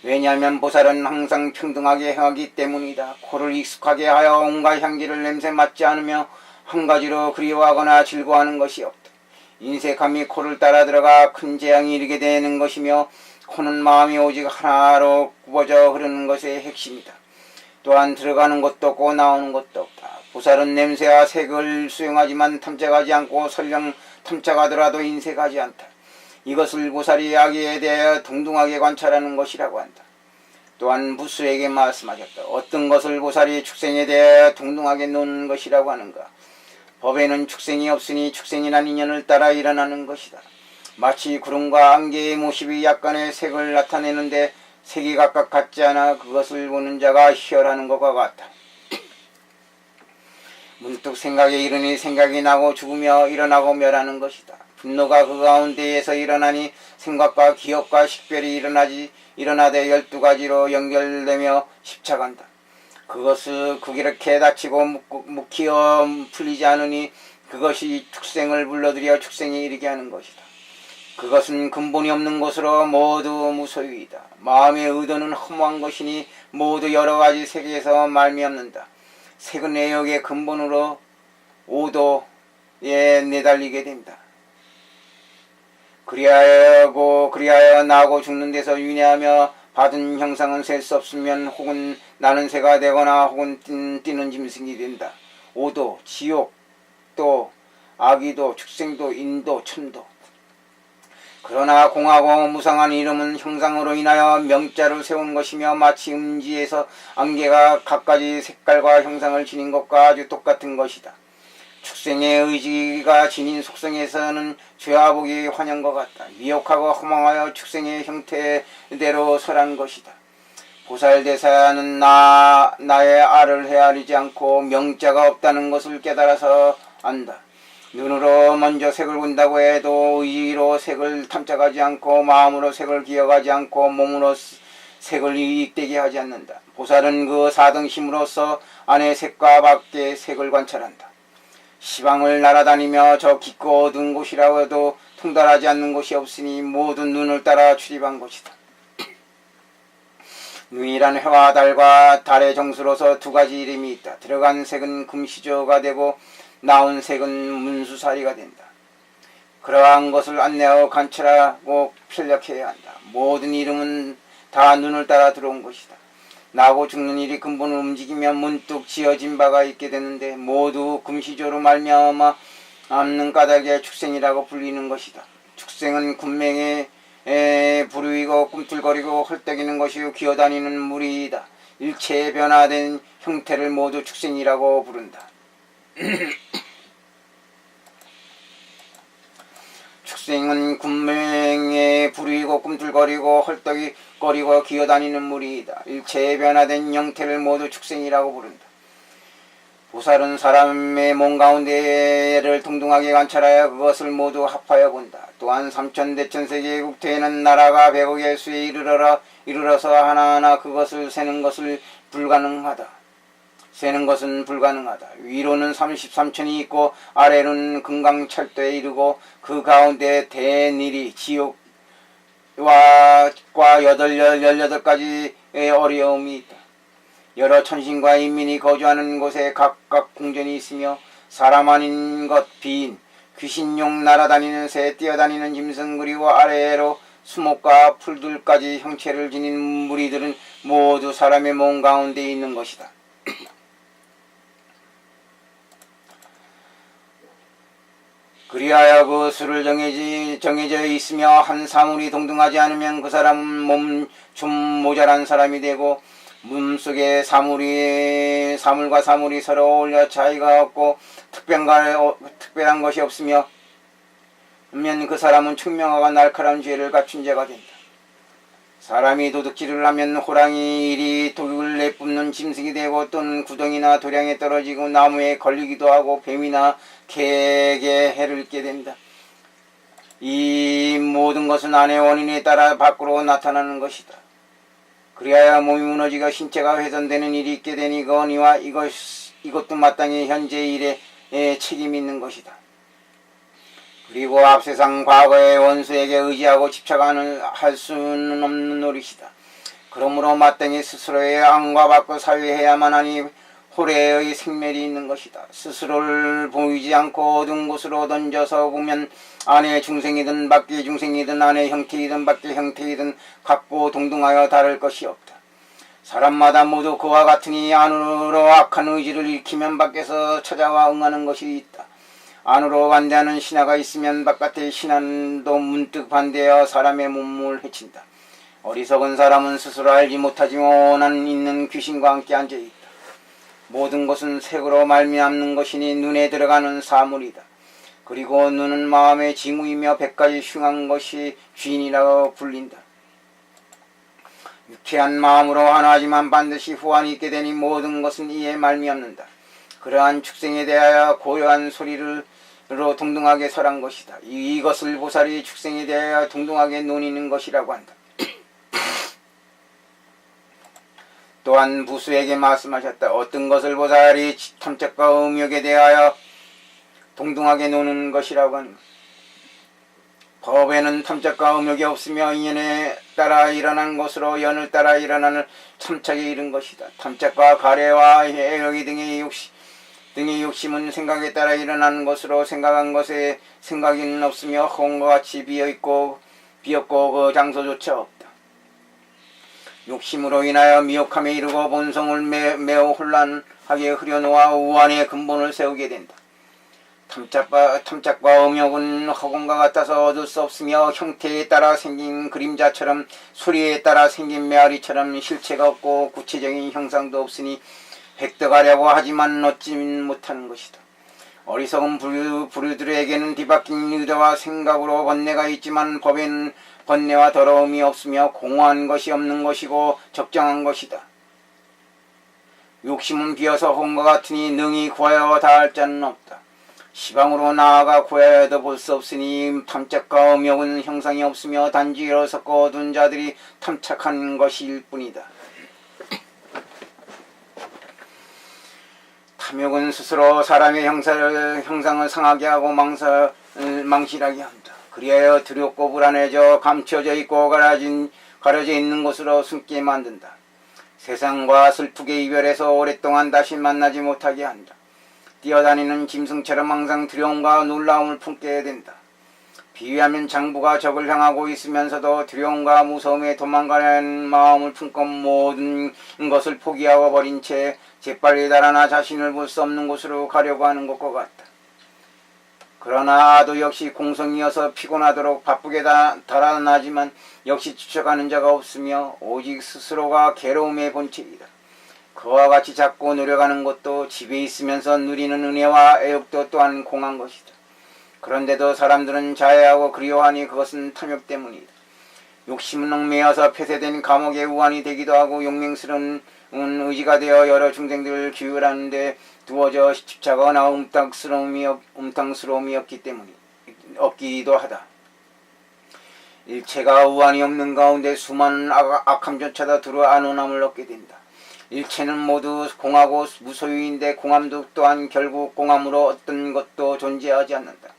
왜냐하면 보살은 항상 평등하게 행하기 때문이다. 코를 익숙하게 하여 온갖 향기를 냄새 맡지 않으며 한 가지로 그리워하거나 즐거워하는 것이 없다. 인색함이 코를 따라 들어가 큰 재앙이 이르게 되는 것이며 코는 마음이 오직 하나로 굽어져 흐르는 것의 핵심이다. 또한 들어가는 것도 없고 나오는 것도 없다. 보살은 냄새와 색을 수용하지만 탐색하지 않고 설령 탐색하더라도 인색하지 않다. 이것을 보살이 악에 대하여 동등하게 관찰하는 것이라고 한다. 또한 부수에게 말씀하셨다. 어떤 것을 보살이 축생에 대하여 동등하게 노는 것이라고 하는가. 법에는 축생이 없으니 축생이란 인연을 따라 일어나는 것이다. 마치 구름과 안개의 모습이 약간의 색을 나타내는데 색이 각각 같지 않아 그것을 보는 자가 희열하는 것과 같다. 문득 생각에 이르니 생각이 나고 죽으며 일어나고 멸하는 것이다. 분노가 그 가운데에서 일어나니 생각과 기억과 식별이 일어나되 12가지로 연결되며 십차간다. 그것을 그렇게 다치고 묵히어 풀리지 않으니 그것이 축생을 불러들여 축생에 이르게 하는 것이다. 그것은 근본이 없는 것으로 모두 무소유이다. 마음의 의도는 허무한 것이니 모두 여러가지 세계에서 말미암는다. 색은 애욕의 근본으로 오도에 내달리게 된다. 그리하여 나고 죽는 데서 윤회하며 받은 형상은 셀 수 없으면 혹은 나는 새가 되거나 혹은 뛰는 짐승이 된다. 오도, 지옥도, 악의도, 축생도, 인도, 천도. 그러나 공하고 무상한 이름은 형상으로 인하여 명자를 세운 것이며 마치 음지에서 안개가 갖가지 색깔과 형상을 지닌 것과 아주 똑같은 것이다. 축생의 의지가 지닌 속성에서는 죄와 복이 환영과 같다. 미혹하고 허망하여 축생의 형태대로 설한 것이다. 보살대사는 나의 알을 헤아리지 않고 명자가 없다는 것을 깨달아서 안다. 눈으로 먼저 색을 본다고 해도 의지로 색을 탐색하지 않고 마음으로 색을 기억하지 않고 몸으로 색을 이익되게 하지 않는다. 보살은 그 사등심으로서 안의 색과 밖의 색을 관찰한다. 시방을 날아다니며 저 깊고 어두운 곳이라고 해도 통달하지 않는 곳이 없으니 모든 눈을 따라 출입한 것이다. 눈이란 해와 달과 달의 정수로서 두 가지 이름이 있다. 들어간 색은 금시조가 되고 나온 색은 문수사리가 된다. 그러한 것을 안내하고 관찰하고 편력해야 한다. 모든 이름은 다 눈을 따라 들어온 것이다. 나고 죽는 일이 근본을 움직이면 문득 지어진 바가 있게 되는데 모두 금시조로 말미암아 없는 까닭에 축생이라고 불리는 것이다. 축생은 군맹에 부르이고 꿈틀거리고 헐떡이는 것이요 기어다니는 무리이다. 일체의 변화된 형태를 모두 축생이라고 부른다. 축생은 군맹에 부르이고 꿈틀거리고 헐떡거리고 기어다니는 무리이다. 일체의 변화된 형태를 모두 축생이라고 부른다. 보살은 사람의 몸 가운데를 동등하게 관찰하여 그것을 모두 합하여 본다. 또한 삼천대천세계의 국토에는 나라가 100억의 수에 이르러서 하나하나 그것을 세는 것은 불가능하다. 위로는 33천이 있고 아래로는 금강철도에 이르고 그 가운데 대니리 지옥과 18가지의 어려움이 있다. 여러 천신과 인민이 거주하는 곳에 각각 궁전이 있으며 사람 아닌 것 비인 귀신용 날아다니는 새 뛰어다니는 짐승 그리고 아래로 수목과 풀들까지 형체를 지닌 무리들은 모두 사람의 몸 가운데 있는 것이다. 그리하여 그 수를 정해져 있으며 한 사물이 동등하지 않으면 그 사람은 몸 좀 모자란 사람이 되고, 몸속에 사물과 사물이 서로 어울려 차이가 없고 특별한 것이 없으며 그 사람은 총명하고 날카로운 죄를 갖춘 자가 된다. 사람이 도둑질을 하면 호랑이 일이 독을 내뿜는 짐승이 되고, 또는 구덩이나 도량에 떨어지고 나무에 걸리기도 하고 뱀이나 개에게 해를 입게 된다. 이 모든 것은 안의 원인에 따라 밖으로 나타나는 것이다. 그리하여 몸이 무너지고 신체가 훼손되는 일이 있게 되니거니와 이것도 마땅히 현재의 일에 책임이 있는 것이다. 그리고 앞세상 과거의 원수에게 의지하고 집착할 수는 없는 노릇이다. 그러므로 마땅히 스스로의 안과 밖을 사유해야만 하니 호래의 생멸이 있는 것이다. 스스로를 보이지 않고 어두운 곳으로 던져서 보면 안의 중생이든 밖의 중생이든 안의 형태이든 밖의 형태이든 같고 동등하여 다를 것이 없다. 사람마다 모두 그와 같으니 안으로 악한 의지를 일으키면 밖에서 찾아와 응하는 것이 있다. 안으로 반대하는 신하가 있으면 바깥의 신하도 문득 반대하여 사람의 몸을 해친다. 어리석은 사람은 스스로 알지 못하지만 원한 있는 귀신과 함께 앉아있다. 모든 것은 색으로 말미암는 것이니 눈에 들어가는 사물이다. 그리고 눈은 마음의 징후이며 100가지 흉한 것이 쥐인이라고 불린다. 유쾌한 마음으로 하나지만 반드시 후환이 있게 되니 모든 것은 이에 말미암는다. 그러한 축생에 대하여 고요한 소리로 동등하게 설한 것이다. 이것을 보살이 축생에 대하여 동등하게 논의는 것이라고 한다. 또한 부수에게 말씀하셨다. 어떤 것을 보살이 탐색과 음욕에 대하여 동등하게 노는 것이라고 하는 것. 법에는 탐색과 음욕이 없으며 인연에 따라 일어난 것으로 연을 따라 일어나는 탐색에 이른 것이다. 탐색과 가래와 해욕이 등의 욕심은 생각에 따라 일어나는 것으로 생각한 것에 생각이는 없으며 허공과 같이 비었고 그 장소조차 없다. 욕심으로 인하여 미혹함에 이르고 본성을 매우 혼란하게 흐려놓아 우환의 근본을 세우게 된다. 탐짝과 음욕은 허공과 같아서 얻을 수 없으며 형태에 따라 생긴 그림자처럼 소리에 따라 생긴 메아리처럼 실체가 없고 구체적인 형상도 없으니 획득하려고 하지만 얻지 못하는 것이다. 어리석은 부류들에게는 뒤바뀐 의도와 생각으로 번뇌가 있지만 법에는 번뇌와 더러움이 없으며 공허한 것이 없는 것이고 적정한 것이다. 욕심은 비어서 혼과 같으니 능히 구하여 다할 자는 없다. 시방으로 나아가 구하여 해도 볼 수 없으니 탐색과 음욕은 형상이 없으며 단지 어리석고 어두운 자들이 탐착한 것일 뿐이다. 탐욕은 스스로 사람의 형상을 상하게 하고 망실하게 한다. 그리하여 두렵고 불안해져 감춰져 있고 가려져 있는 곳으로 숨게 만든다. 세상과 슬프게 이별해서 오랫동안 다시 만나지 못하게 한다. 뛰어다니는 짐승처럼 항상 두려움과 놀라움을 품게 된다. 비유하면 장부가 적을 향하고 있으면서도 두려움과 무서움에 도망가는 마음을 품고 모든 것을 포기하고 버린 채 재빨리 달아나 자신을 볼 수 없는 곳으로 가려고 하는 것과 같다. 그러나도 역시 공성이어서 피곤하도록 바쁘게 달아나지만 역시 쫓아가는 자가 없으며 오직 스스로가 괴로움의 본체이다. 그와 같이 잡고 노력하는 것도 집에 있으면서 누리는 은혜와 애욕도 또한 공한 것이다. 그런데도 사람들은 자해하고 그리워하니 그것은 탐욕 때문이다. 욕심은 얽매여서 폐쇄된 감옥의 우환이 되기도 하고 용맹스러운 의지가 되어 여러 중생들을 규율하는 데 두어져 집착하거나 음탕스러움이 없기도 하다. 일체가 우환이 없는 가운데 수많은 악함조차도 들어 안온함을 얻게 된다. 일체는 모두 공하고 무소유인데 공함도 또한 결국 공함으로 어떤 것도 존재하지 않는다.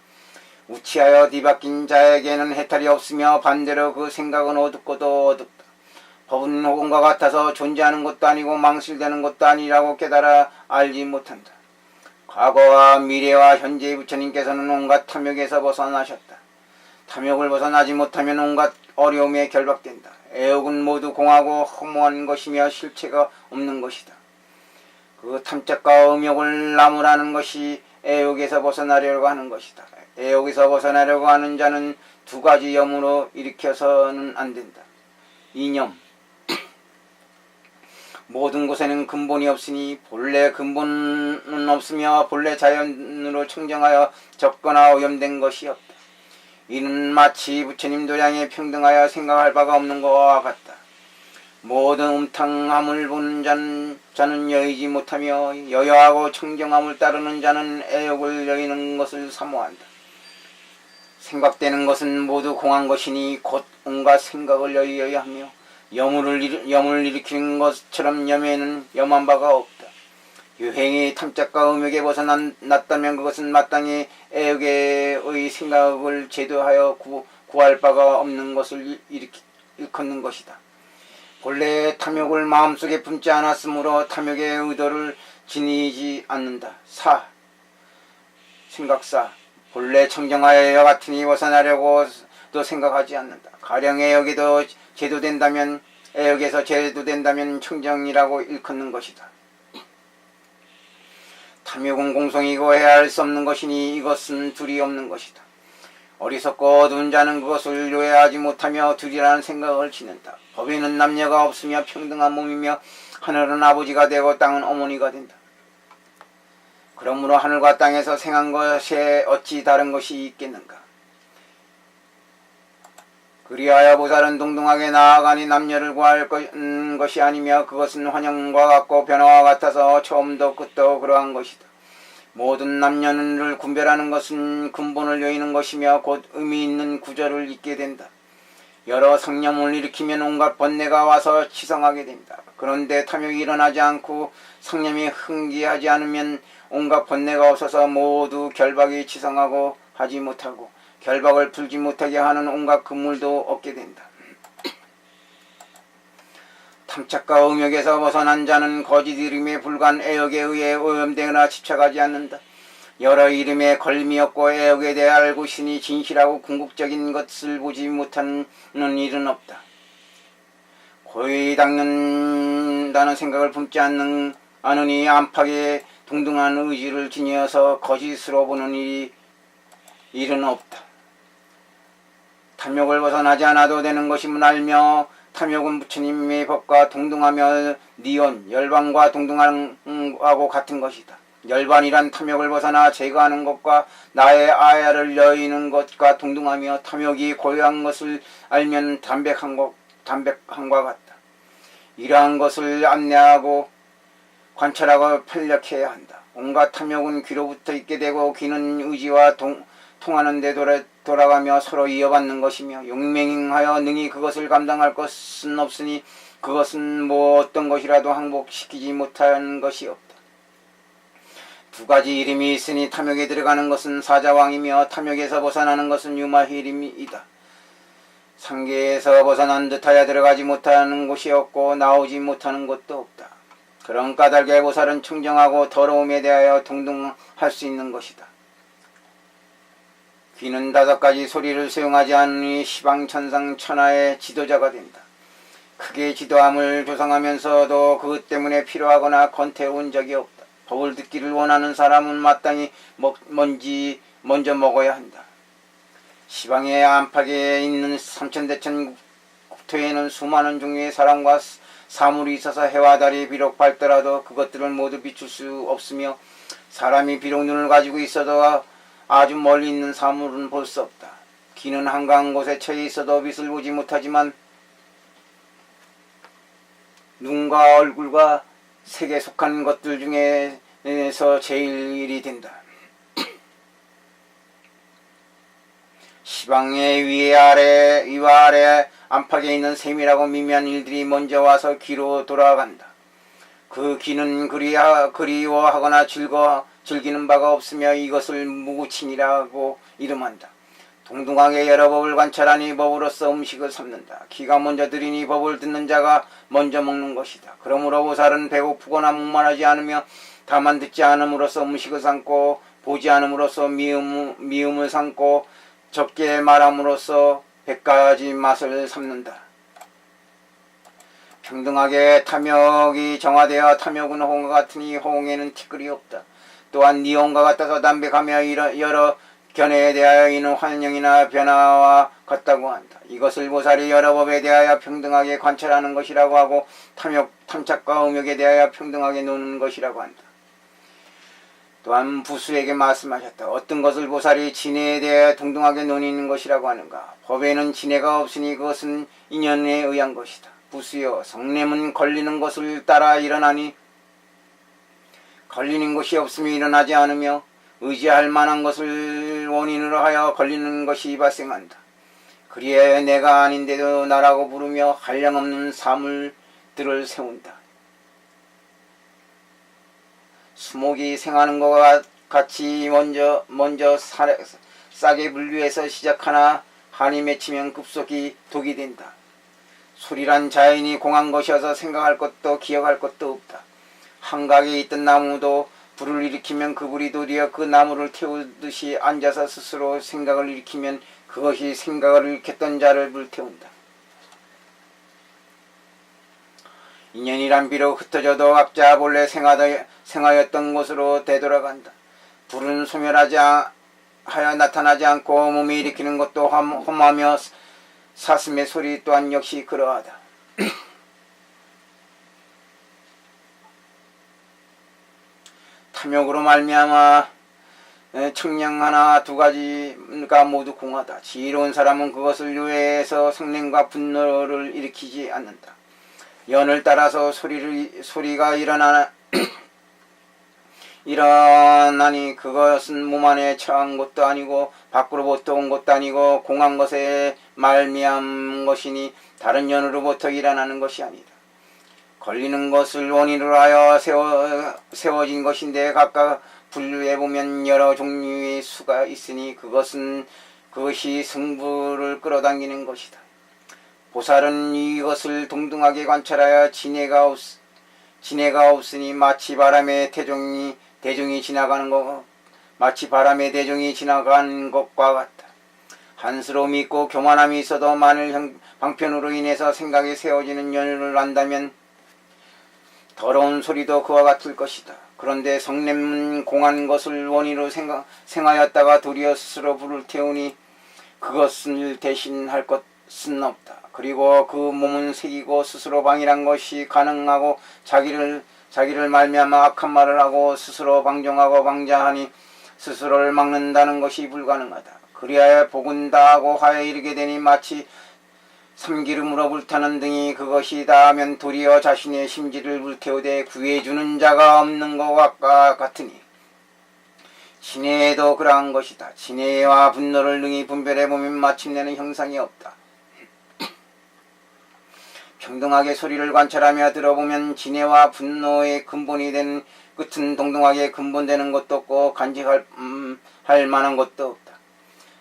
우치하여 뒤바뀐 자에게는 해탈이 없으며 반대로 그 생각은 어둡고도 어둡다. 법은 호공과 같아서 존재하는 것도 아니고 망실되는 것도 아니라고 깨달아 알지 못한다. 과거와 미래와 현재의 부처님께서는 온갖 탐욕에서 벗어나셨다. 탐욕을 벗어나지 못하면 온갖 어려움에 결박된다. 애욕은 모두 공하고 허무한 것이며 실체가 없는 것이다. 그 탐착과 음욕을 나무라는 것이 애욕에서 벗어나려고 하는 것이다. 애욕에서 벗어나려고 하는 자는 두 가지 염으로 일으켜서는 안 된다. 이념. 모든 곳에는 근본이 없으니 본래 근본은 없으며 본래 자연으로 청정하여 적거나 오염된 것이 없다. 이는 마치 부처님 도량에 평등하여 생각할 바가 없는 것과 같다. 모든 음탕함을 보는 자는 여의지 못하며 여여하고 청정함을 따르는 자는 애욕을 여의는 것을 사모한다. 생각되는 것은 모두 공한 것이니 곧 온갖 생각을 여의어야 하며 염을 일으키는 것처럼 염에는 염한 바가 없다. 유행이 탐착과 음욕에 벗어났다면 그것은 마땅히 애욕의 생각을 제도하여 구할 바가 없는 것을 일컫는 것이다. 본래 탐욕을 마음속에 품지 않았으므로 탐욕의 의도를 지니지 않는다. 생각사. 본래 청정하여 같으니 벗어나려고도 생각하지 않는다. 가령 애욕에도 제도된다면 애욕에서 제도된다면 청정이라고 일컫는 것이다. 탐욕은 공성이고 헤아릴 수 없는 것이니 이것은 둘이 없는 것이다. 어리석고 어두운 자는 그것을 요해하지 못하며 둘이라는 생각을 지낸다. 법에는 남녀가 없으며 평등한 몸이며 하늘은 아버지가 되고 땅은 어머니가 된다. 그러므로 하늘과 땅에서 생한 것에 어찌 다른 것이 있겠는가. 그리하여 보살은 동등하게 나아가니 남녀를 구할 것이 아니며 그것은 환영과 같고 변화와 같아서 처음도 끝도 그러한 것이다. 모든 남녀를 분별하는 것은 근본을 여의는 것이며 곧 의미 있는 구절을 잊게 된다. 여러 상념을 일으키면 온갖 번뇌가 와서 치성하게 됩니다. 그런데 탐욕이 일어나지 않고 상념이 흥기하지 않으면 온갖 번뇌가 없어서 모두 결박이 치성하고 하지 못하고 결박을 풀지 못하게 하는 온갖 금물도 얻게 된다. 탐착과 음욕에서 벗어난 자는 거짓 이름에 불과한 애욕에 의해 오염되거나 집착하지 않는다. 여러 이름에 걸림이 없고 애욕에 대해 알고 있으니 진실하고 궁극적인 것을 보지 못하는 일은 없다. 고이 닦는다는 생각을 품지 않으니 안팎에 동등한 의지를 지니어서 거짓으로 보는 일은 없다. 탐욕을 벗어나지 않아도 되는 것임을 알며 탐욕은 부처님의 법과 동등하며 니온, 열반과 동등하고 같은 것이다. 열반이란 탐욕을 벗어나 제거하는 것과 나의 아야를 여의는 것과 동등하며 탐욕이 고유한 것을 알면 담백한 것과 같다. 이러한 것을 안내하고 관찰하고 편력해야 한다. 온갖 탐욕은 귀로부터 있게 되고 귀는 의지와 통하는 데 돌아가며 서로 이어받는 것이며 용맹하여 능히 그것을 감당할 것은 없으니 그것은 뭐 어떤 것이라도 항복시키지 못하는 것이 없다. 두 가지 이름이 있으니 탐욕에 들어가는 것은 사자왕이며 탐욕에서 벗어나는 것은 유마힐임이다. 상계에서 벗어난 듯하여 들어가지 못하는 곳이 없고 나오지 못하는 곳도 없다. 그런 까닭에 보살은 청정하고 더러움에 대하여 동등할 수 있는 것이다. 귀는 5가지 소리를 수용하지 않으니 시방천상 천하의 지도자가 된다. 크게 지도함을 조성하면서도 그것 때문에 필요하거나 권태운 적이 없다. 법을 듣기를 원하는 사람은 마땅히 먼저 먹어야 한다. 시방의 안팎에 있는 삼천대천 국토에는 수많은 종류의 사람과 사물이 있어서 해와 달이 비록 밝더라도 그것들을 모두 비출 수 없으며 사람이 비록 눈을 가지고 있어도 아주 멀리 있는 사물은 볼 수 없다. 귀는 한가한 곳에 처해 있어도 빛을 보지 못하지만 눈과 얼굴과 색에 속한 것들 중에서 제일이 된다. 시방의 위와 아래 안팎에 있는 세밀하고 미미한 일들이 먼저 와서 귀로 돌아간다. 그 귀는 그리워하거나 즐기는 바가 없으며 이것을 무구칭이라고 이름한다. 동등하게 여러 법을 관찰하니 법으로서 음식을 삼는다. 귀가 먼저 들으니 법을 듣는 자가 먼저 먹는 것이다. 그러므로 보살은 배고프거나 목마르지 않으며 다만 듣지 않음으로써 음식을 삼고 보지 않음으로써 미움을 삼고 적게 말함으로써 100가지 맛을 삼는다. 평등하게 탐욕이 정화되어 탐욕은 호응과 같으니 호응에는 티끌이 없다. 또한 니온과 같아서 담백하며 여러 견해에 대하여 이는 환영이나 변화와 같다고 한다. 이것을 보살이 여러 법에 대하여 평등하게 관찰하는 것이라고 하고 탐착과 음욕에 대하여 평등하게 노는 것이라고 한다. 또한 부수에게 말씀하셨다. 어떤 것을 보살이 진해에 대하여 동등하게 논의는 것이라고 하는가. 법에는 진해가 없으니 그것은 인연에 의한 것이다. 부수여, 성냄은 걸리는 것을 따라 일어나니 걸리는 것이 없으면 일어나지 않으며 의지할 만한 것을 원인으로 하여 걸리는 것이 발생한다. 그리하여 내가 아닌데도 나라고 부르며 한량없는 사물들을 세운다. 수목이 생하는 것과 같이 먼저 싹의 분류에서 시작하나 한이 맺히면 급속히 독이 된다. 소리란 자연이 공한 것이어서 생각할 것도 기억할 것도 없다. 한각에 있던 나무도 불을 일으키면 그 불이 도리어 그 나무를 태우듯이 앉아서 스스로 생각을 일으키면 그것이 생각을 일으켰던 자를 불태운다. 인연이란 비록 흩어져도 각자 본래 생하였던 곳으로 되돌아간다. 불은 소멸하지 하여 나타나지 않고 몸이 일으키는 것도 험하며 사슴의 소리 또한 역시 그러하다. 탐욕으로 말미암아 청량 하나 두 가지가 모두 공하다. 지혜로운 사람은 그것을 유예해서 성냄과 분노를 일으키지 않는다. 연을 따라서 소리가 일어나니 그것은 몸 안에 처한 것도 아니고 밖으로부터 온 것도 아니고 공한 것에 말미암은 것이니 다른 연으로부터 일어나는 것이 아니다. 걸리는 것을 원인으로 하여 세워진 것인데 각각 분류해보면 여러 종류의 수가 있으니 그것이 승부를 끌어당기는 것이다. 보살은 이것을 동등하게 관찰하여 진해가 없으니 마치 바람의 대종이 지나가는 것과 같다. 한스러움이 있고 교만함이 있어도 만일 방편으로 인해서 생각이 세워지는 연유를 안다면 더러운 소리도 그와 같을 것이다. 그런데 성냄은 공한 것을 원인으로 생하였다가 도리어 스스로 불을 태우니 그것을 대신할 것은 없다. 그리고 그 몸은 새기고 스스로 방일한 것이 가능하고 자기를 말미암아 악한 말을 하고 스스로 방종하고 방자하니 스스로를 막는다는 것이 불가능하다. 그리하여 복은 다하고 화에 이르게 되니 마치 삼기름으로 불타는 등이 그것이 다하면 도리어 자신의 심지를 불태우되 구해주는 자가 없는 것과 같으니 진해에도 그러한 것이다. 진해와 분노를 능히 분별해보면 마침내는 형상이 없다. 평등하게 소리를 관찰하며 들어보면 진해와 분노의 근본이 되는 끝은 동등하게 근본되는 것도 없고 간직할 만한 것도 없다.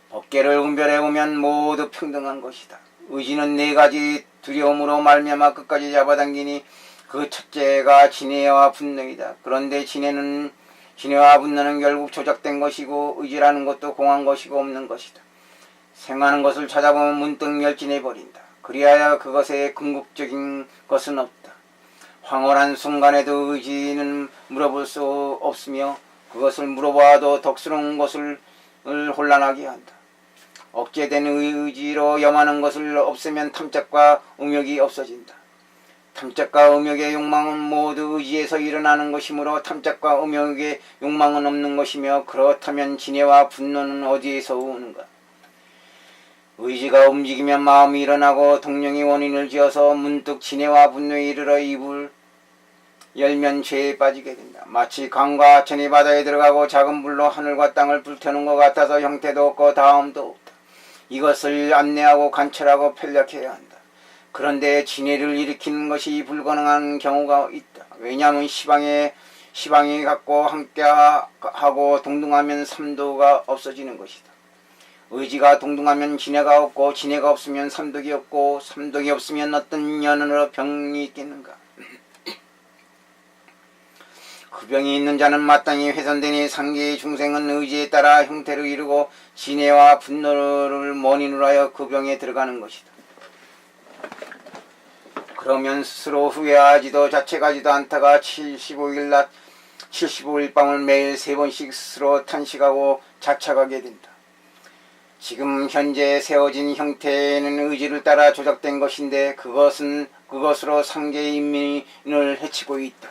법계를 분별해보면 모두 평등한 것이다. 의지는 네 가지 두려움으로 말미암아 끝까지 잡아당기니 그 첫째가 진해와 분노이다. 그런데 진해와 분노는 결국 조작된 것이고 의지라는 것도 공한 것이고 없는 것이다. 생하는 것을 찾아보면 문득 멸진해버린다. 그리하여 그것에 궁극적인 것은 없다. 황홀한 순간에도 의지는 물어볼 수 없으며 그것을 물어봐도 덕스러운 것을 혼란하게 한다. 억제된 의지로 염하는 것을 없애면 탐착과 음욕이 없어진다. 탐착과 음욕의 욕망은 모두 의지에서 일어나는 것이므로 탐착과 음욕의 욕망은 없는 것이며 그렇다면 진해와 분노는 어디에서 오는가? 의지가 움직이면 마음이 일어나고 동령이 원인을 지어서 문득 진해와 분노에 이르러 입을 열면 죄에 빠지게 된다. 마치 강과 하천이 바다에 들어가고 작은 불로 하늘과 땅을 불태우는 것 같아서 형태도 없고 다음도 없다. 이것을 안내하고 관찰하고 편략해야 한다. 그런데 진해를 일으키는 것이 불가능한 경우가 있다. 왜냐하면 시방이 갖고 함께하고 동등하면 삼도가 없어지는 것이다. 의지가 동등하면 진해가 없고 진해가 없으면 삼독이 없고 삼독이 없으면 어떤 연으로 병이 있겠는가. 그 병이 있는 자는 마땅히 훼손되니 상계의 중생은 의지에 따라 형태를 이루고 진해와 분노를 원인으로 하여 그 병에 들어가는 것이다. 그러면 스스로 후회하지도 자책하지도 않다가 75일 낮 75일 밤을 매일 3번씩 스스로 탄식하고 자책하게 된다. 지금 현재 세워진 형태는 의지를 따라 조작된 것인데 그것으로 상계의 인민을 해치고 있다.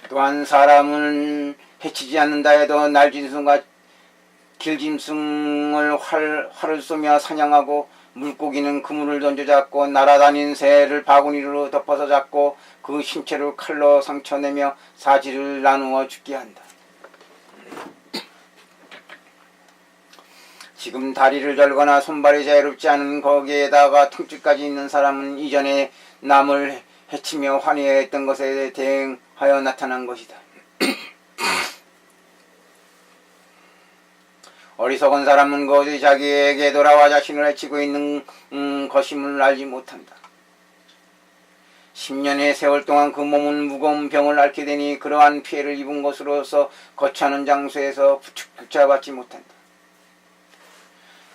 또한 사람은 해치지 않는다 해도 날짐승과 길짐승을 활을 쏘며 사냥하고 물고기는 그물을 던져 잡고 날아다닌 새를 바구니로 덮어서 잡고 그 신체를 칼로 상처내며 사지를 나누어 죽게 한다. 지금 다리를 절거나 손발이 자유롭지 않은 거기에다가 통증까지 있는 사람은 이전에 남을 해치며 환희했던 것에 대응하여 나타난 것이다. 어리석은 사람은 그것이 자기에게 돌아와 자신을 해치고 있는 것임을 알지 못한다. 10년의 세월 동안 그 몸은 무거운 병을 앓게 되니 그러한 피해를 입은 것으로서 거처하는 장소에서 붙잡받지 못한다.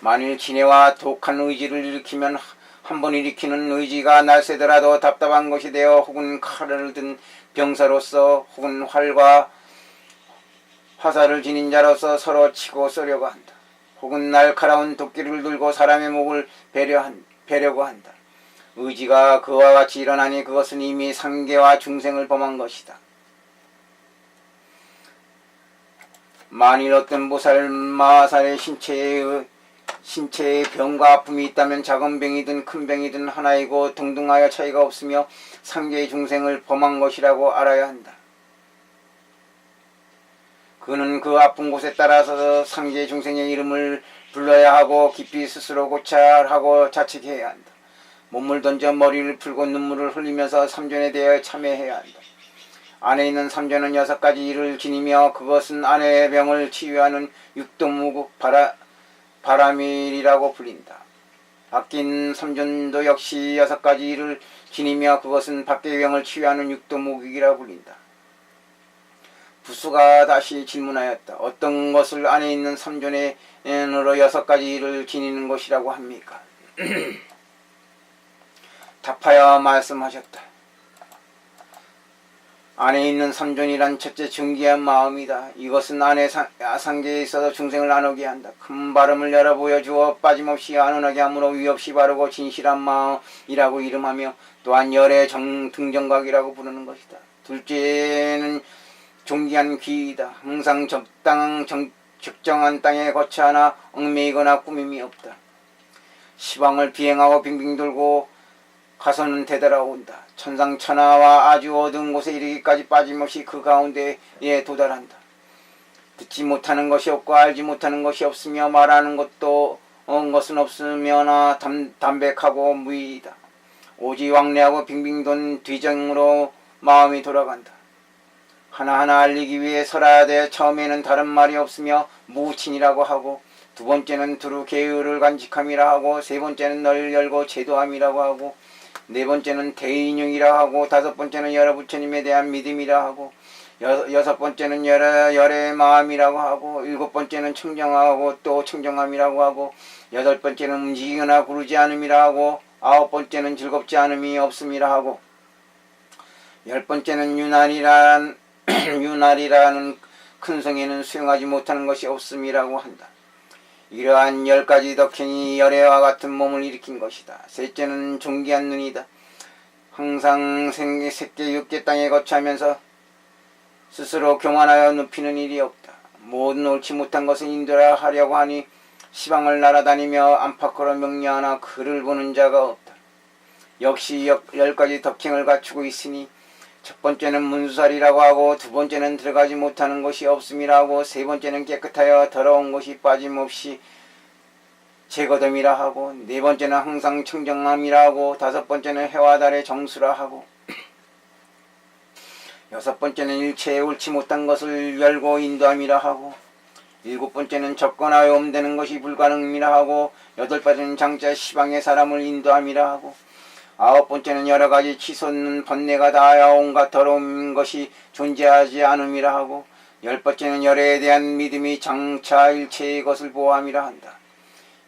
만일 진해와 독한 의지를 일으키면 한 번 일으키는 의지가 날새더라도 답답한 것이 되어 혹은 칼을 든 병사로서 혹은 활과 화살을 지닌 자로서 서로 치고 쏘려고 한다. 혹은 날카로운 도끼를 들고 사람의 목을 베려고 한다. 의지가 그와 같이 일어나니 그것은 이미 상계와 중생을 범한 것이다. 만일 어떤 보살 마살의 신체에 병과 아픔이 있다면 작은 병이든 큰 병이든 하나이고 동등하여 차이가 없으며 상계의 중생을 범한 것이라고 알아야 한다. 그는 그 아픈 곳에 따라서 상계 중생의 이름을 불러야 하고 깊이 스스로 고찰하고 자책해야 한다. 몸을 던져 머리를 풀고 눈물을 흘리면서 삼전에 대하여 참회해야 한다. 안에 있는 삼전은 6가지 일을 지니며 그것은 안의 병을 치유하는 육도무국 바라밀이라고 불린다. 밖에 있는 삼전도 역시 6가지 일을 지니며 그것은 밖의 병을 치유하는 육도무국이라고 불린다. 부수가 다시 질문하였다. 어떤 것을 안에 있는 삼전으로 6가지 일을 지니는 것이라고 합니까? 답하여 말씀하셨다. 안에 있는 삼전이란 첫째 중기한 마음이다. 이것은 안에 상계에 있어서 중생을 나누게 한다. 큰 발음을 열어 보여주어 빠짐없이 안온하게 함으로 위없이 바르고 진실한 마음이라고 이름하며 또한 열의 등정각이라고 부르는 것이다. 둘째는 존귀한 귀이다. 항상 적정한 땅에 거처하나 얽매이거나 꾸밈이 없다. 시방을 비행하고 빙빙 돌고 가서는 되돌아온다. 천상천하와 아주 어두운 곳에 이르기까지 빠짐없이 그 가운데에 도달한다. 듣지 못하는 것이 없고 알지 못하는 것이 없으며 말하는 것은 없으며나 담백하고 무의이다. 오직 왕래하고 빙빙 돈 뒤정으로 마음이 돌아간다. 하나하나 알리기 위해 설하되 처음에는 다른 말이 없으며 무친이라고 하고 두 번째는 두루 계율을 간직함이라 하고 세 번째는 널 열고 제도함이라고 하고 네 번째는 대인용이라 하고 다섯 번째는 여러 부처님에 대한 믿음이라 하고 여섯 번째는 열의 마음이라고 하고 일곱 번째는 청정하고 또 청정함이라고 하고 여덟 번째는 움직이거나 구르지 않음이라 하고 아홉 번째는 즐겁지 않음이 없음이라 하고 열 번째는 유날이라는 큰 성에는 수용하지 못하는 것이 없음이라고 한다. 이러한 10가지 덕행이 열애와 같은 몸을 일으킨 것이다. 셋째는 존귀한 눈이다. 항상 색계 육계 땅에 거처하면서 스스로 교만하여 눕히는 일이 없다. 모든 옳지 못한 것을 인도라 하려고 하니 시방을 날아다니며 안팎으로 명료하나 그를 보는 자가 없다. 역시 10가지 덕행을 갖추고 있으니 첫 번째는 문수살이라고 하고 두 번째는 들어가지 못하는 것이 없음이라 하고 세 번째는 깨끗하여 더러운 것이 빠짐없이 제거됨이라 하고 네 번째는 항상 청정함이라 하고 다섯 번째는 해와 달의 정수라 하고 여섯 번째는 일체에 옳지 못한 것을 열고 인도함이라 하고 일곱 번째는 접거나 오염되는 것이 불가능이라 하고 여덟 번째는 장자 시방의 사람을 인도함이라 하고 아홉 번째는 여러 가지 치솟는 번뇌가 닿아야 온갖 더러운 것이 존재하지 않음이라 하고, 열 번째는 열에 대한 믿음이 장차 일체의 것을 보함이라 한다.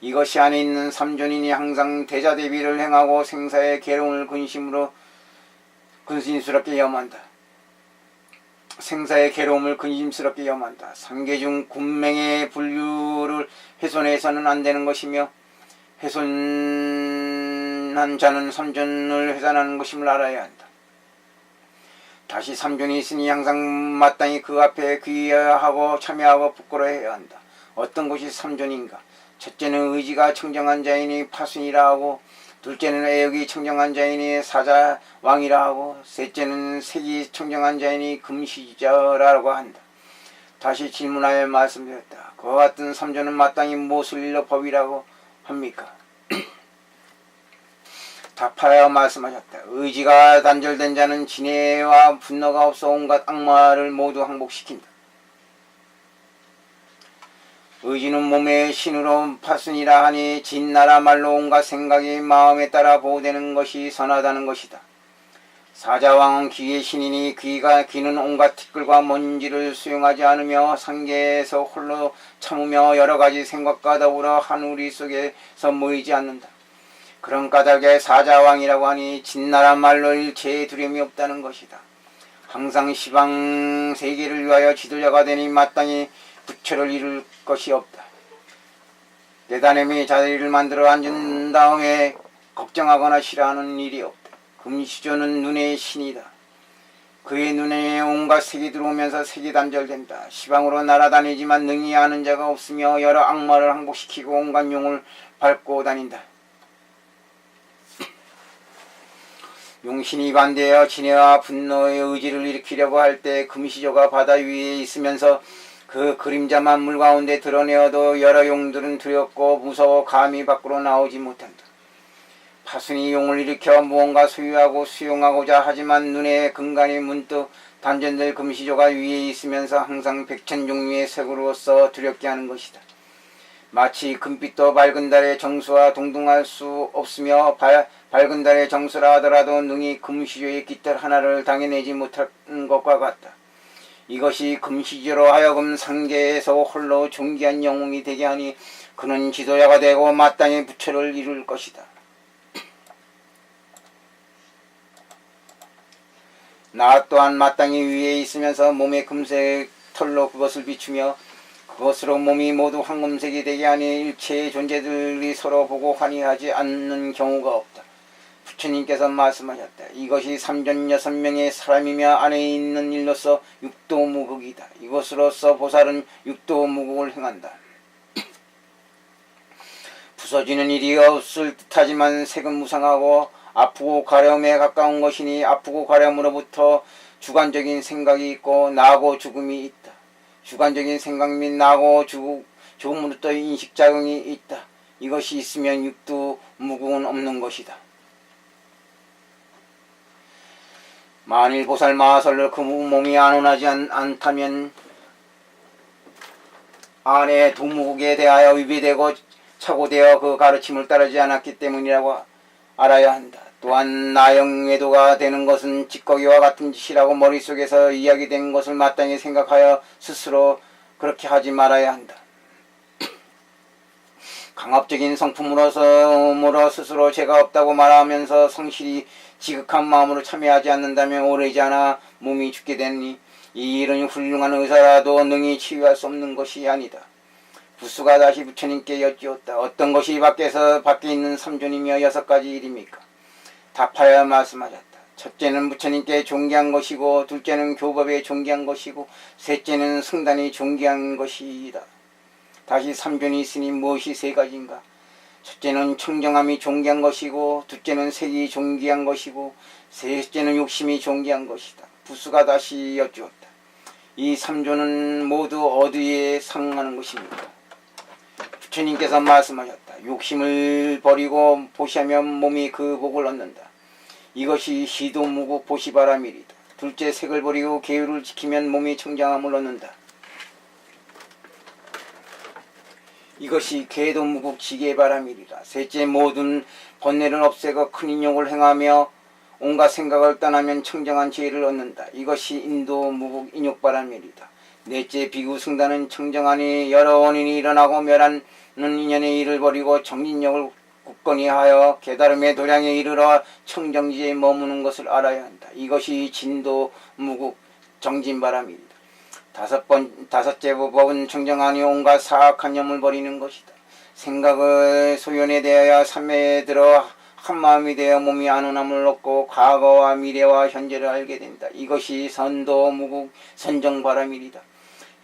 이것이 안에 있는 삼존인이 항상 대자대비를 행하고 생사의 괴로움을 근심스럽게 염한다. 생사의 괴로움을 근심스럽게 염한다. 삼계 중 군맹의 분류를 훼손해서는 안 되는 것이며, 훼손한 자는 삼존을 훼손하는 것임을 알아야 한다. 다시 삼존이 있으니 항상 마땅히 그 앞에 귀하고 참여하고 부끄러워해야 한다. 어떤 것이 삼존인가? 첫째는 의지가 청정한 자이니 파순이라 하고, 둘째는 애욕이 청정한 자이니 사자왕이라 하고, 셋째는 색이 청정한 자이니 금시자라고 한다. 다시 질문하여 말씀드렸다. 그와 같은 삼존은 마땅히 무엇을 일러 법이라고 합니까? 답하여 말씀하셨다. 의지가 단절된 자는 진해와 분노가 없어 온갖 악마를 모두 항복시킨다. 의지는 몸의 신으로 파순이라 하니 진나라 말로 온갖 생각이 마음에 따라 보호되는 것이 선하다는 것이다. 사자왕은 귀의 신이니 귀는 온갖 티끌과 먼지를 수용하지 않으며 상계에서 홀로 참으며 여러가지 생각과 더불어 하누리 속에서 모이지 않는다. 그런 까닭에 사자왕이라고 하니 진나라 말로 일체의 두려움이 없다는 것이다. 항상 시방 세계를 위하여 지도자가 되니 마땅히 부처를 이룰 것이 없다. 내단엠이 자리를 만들어 앉은 다음에 걱정하거나 싫어하는 일이 없다. 금시조는 눈의 신이다. 그의 눈에 온갖 색이 들어오면서 색이 단절된다. 시방으로 날아다니지만 능히 아는 자가 없으며 여러 악마를 항복시키고 온갖 용을 밟고 다닌다. 용신이 반대하여 진해와 분노의 의지를 일으키려고 할 때 금시조가 바다 위에 있으면서 그 그림자만 물 가운데 드러내어도 여러 용들은 두렵고 무서워 감히 밖으로 나오지 못한다. 파순이 용을 일으켜 무언가 소유하고 수용하고자 하지만 눈의 근간이 문득 단전될 금시조가 위에 있으면서 항상 백천 종류의 색으로서 두렵게 하는 것이다. 마치 금빛도 밝은 달의 정수와 동등할 수 없으며 밝은 달의 정수라 하더라도 능히 금시조의 깃털 하나를 당해내지 못할 것과 같다. 이것이 금시조로 하여금 상계에서 홀로 존귀한 영웅이 되게 하니 그는 지도자가 되고 마땅히 부처를 이룰 것이다. 나 또한 마땅히 위에 있으면서 몸의 금색 털로 그것을 비추며 그것으로 몸이 모두 황금색이 되게 하니 일체의 존재들이 서로 보고 환희하지 않는 경우가 없다. 부처님께서 말씀하셨다. 이것이 삼전 6명의 사람이며 안에 있는 일로서 육도무극이다. 이것으로서 보살은 육도무극을 행한다. 부서지는 일이 없을 듯하지만 색은 무상하고 아프고 가려움에 가까운 것이니 아프고 가려움으로부터 주관적인 생각이 있고 나고 죽음이 있다. 주관적인 생각 및 나고 죽음으로부터 인식작용이 있다. 이것이 있으면 육도무궁은 없는 것이다. 만일 보살 마하설을 그 몸이 안온하지 않다면 안에 도무국에 대하여 위배되고 착오되어 그 가르침을 따르지 않았기 때문이라고 알아야 한다. 또한 나영외도가 되는 것은 찌꺼기와 같은 짓이라고 머릿속에서 이야기된 것을 마땅히 생각하여 스스로 그렇게 하지 말아야 한다. 강압적인 성품으로 스스로 죄가 없다고 말하면서 성실히 지극한 마음으로 참여하지 않는다면 오래지 않아 몸이 죽게 되니 이 일은 훌륭한 의사라도 능히 치유할 수 없는 것이 아니다. 부수가 다시 부처님께 여쭈었다. 어떤 것이 밖에 있는 삼존이며 6가지 일입니까? 답하여 말씀하셨다. 첫째는 부처님께 존귀한 것이고 둘째는 교법에 존귀한 것이고 셋째는 승단이 존귀한 것이다. 다시 삼존이 있으니 무엇이 3가지인가? 첫째는 청정함이 존귀한 것이고 둘째는 색이 존귀한 것이고 셋째는 욕심이 존귀한 것이다. 부수가 다시 여쭈었다. 이 삼존은 모두 어디에 상응하는 것입니까? 부처님께서 말씀하셨다. 욕심을 버리고 보시하면 몸이 그 복을 얻는다. 이것이 시도무국 보시바라밀이다. 둘째 색을 버리고 계율을 지키면 몸이 청정함을 얻는다. 이것이 궤도무국 지게바람이리라. 셋째, 모든 번뇌를 없애고 큰 인욕을 행하며 온갖 생각을 떠나면 청정한 지혜를 얻는다. 이것이 인도무국 인욕바람이리다. 넷째, 비구승단은 청정하니 여러 원인이 일어나고 멸하는 인연의 일을 버리고 정진력을 굳건히 하여 깨달음의 도량에 이르러 청정지에 머무는 것을 알아야 한다. 이것이 진도무국 정진바람이다. 다섯째 법은 청정하니 온갖 사악한 염을 버리는 것이다. 생각의 소연에 대하여 삼매에 들어 한마음이 되어 몸이 안온함을 얻고 과거와 미래와 현재를 알게 된다. 이것이 선도무국 선정바람이다.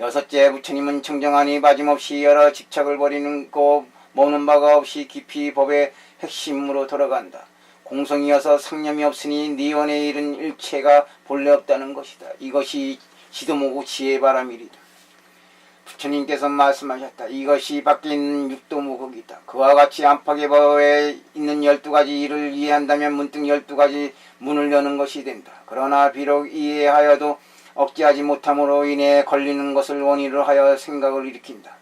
여섯째, 부처님은 청정하니 빠짐없이 여러 집착을 버리는 고 모는 바가 없이 깊이 법의 핵심으로 돌아간다. 공성이어서 상념이 없으니 니원에 이른 일체가 본래 없다는 것이다. 이것이 지도무국 지혜바람이리다. 부처님께서 말씀하셨다. 이것이 밖에 있는 육도무국이다. 그와 같이 안팎의 법에 있는 12가지 일을 이해한다면 문득 12가지 문을 여는 것이 된다. 그러나 비록 이해하여도 억제하지 못함으로 인해 걸리는 것을 원인으로 하여 생각을 일으킨다.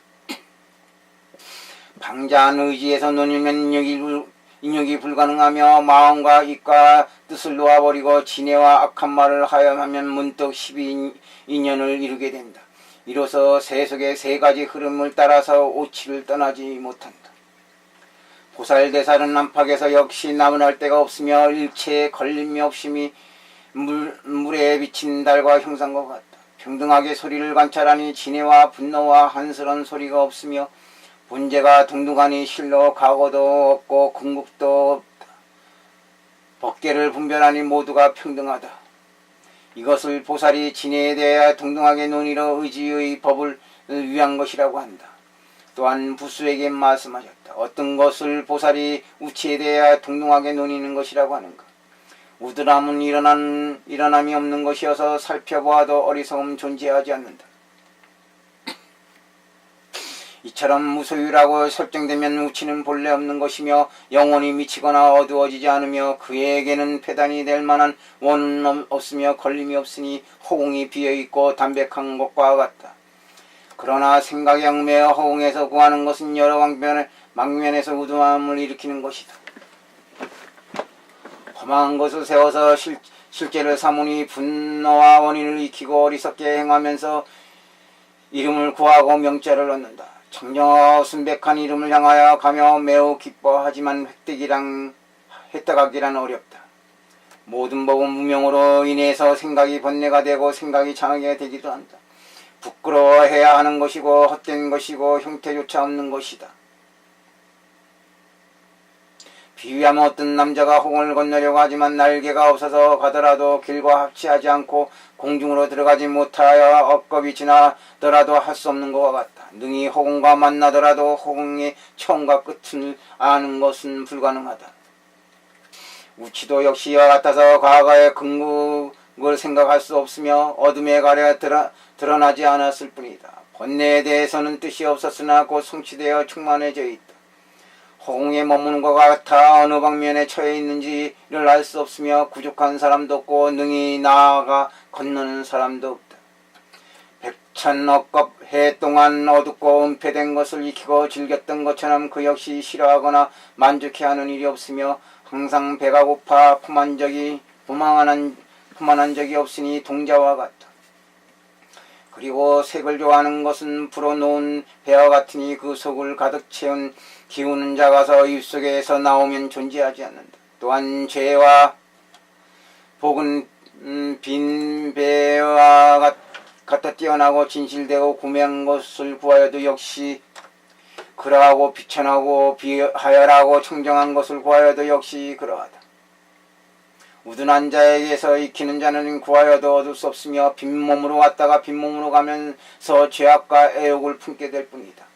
방자한 의지에서 논이면 인욕이 불가능하며 마음과 입과 뜻을 놓아버리고 진해와 악한 말을 하여하면 문득 12인연을 이루게 된다. 이로써 세속의 세 가지 흐름을 따라서 오치를 떠나지 못한다. 보살대살은 안팎에서 역시 나무랄 데가 없으며 일체의 걸림이 없음이 물에 비친 달과 형상과 같다. 평등하게 소리를 관찰하니 진해와 분노와 한스러운 소리가 없으며 본제가 동등하니 실로 과거도 없고 궁극도 없다. 법계를 분별하니 모두가 평등하다. 이것을 보살이 진해에 대해 동등하게 논의로 의지의 법을 위한 것이라고 한다. 또한 부수에게 말씀하셨다. 어떤 것을 보살이 우치에 대해 동등하게 논의는 것이라고 하는가. 우드람은 일어남이 없는 것이어서 살펴보아도 어리석음 존재하지 않는다. 이처럼 무소유라고 설정되면 우치는 본래 없는 것이며 영원히 미치거나 어두워지지 않으며 그에게는 폐단이 될 만한 원은 없으며 걸림이 없으니 허공이 비어있고 담백한 것과 같다. 그러나 생각에 얽매여 허공에서 구하는 것은 여러 망면에서 우두함을 일으키는 것이다. 험한 것을 세워서 실제를 삼으니 분노와 원인을 익히고 어리석게 행하면서 이름을 구하고 명자를 얻는다. 청정하고 순백한 이름을 향하여 가며 매우 기뻐하지만 획득하기란 어렵다. 모든 법은 무명으로 인해서 생각이 번뇌가 되고 생각이 장하게 되기도 한다. 부끄러워해야 하는 것이고 헛된 것이고 형태조차 없는 것이다. 비유하면 어떤 남자가 홍을 건너려고 하지만 날개가 없어서 가더라도 길과 합치하지 않고 공중으로 들어가지 못하여 억겁이 지나더라도 할 수 없는 것과 같다. 능히 허공과 만나더라도 허공의 처음과 끝을 아는 것은 불가능하다. 우치도 역시 이와 같아서 과거의 근국을 생각할 수 없으며 어둠에 가려 드러나지 않았을 뿐이다. 번뇌에 대해서는 뜻이 없었으나 곧 성취되어 충만해져 있다. 허공에 머무는 것과 같아 어느 방면에 처해 있는지를 알 수 없으며 부족한 사람도 없고 능히 나아가 건너는 사람도 없다. 백천억겁 해 동안 어둡고 은폐된 것을 익히고 즐겼던 것처럼 그 역시 싫어하거나 만족해하는 일이 없으며 항상 배가 고파 포만한 적이 없으니 동자와 같다. 그리고 색을 좋아하는 것은 불어놓은 배와 같으니 그 속을 가득 채운 기우는 자가서 입속에서 나오면 존재하지 않는다. 또한 죄와 복은 빈 배와 같아 뛰어나고 진실되고 구매한 것을 구하여도 역시 그러하고 비천하고 비하열하고 청정한 것을 구하여도 역시 그러하다. 우둔한 자에게서 익히는 자는 구하여도 얻을 수 없으며 빈몸으로 왔다가 빈몸으로 가면서 죄악과 애욕을 품게 될 뿐이다.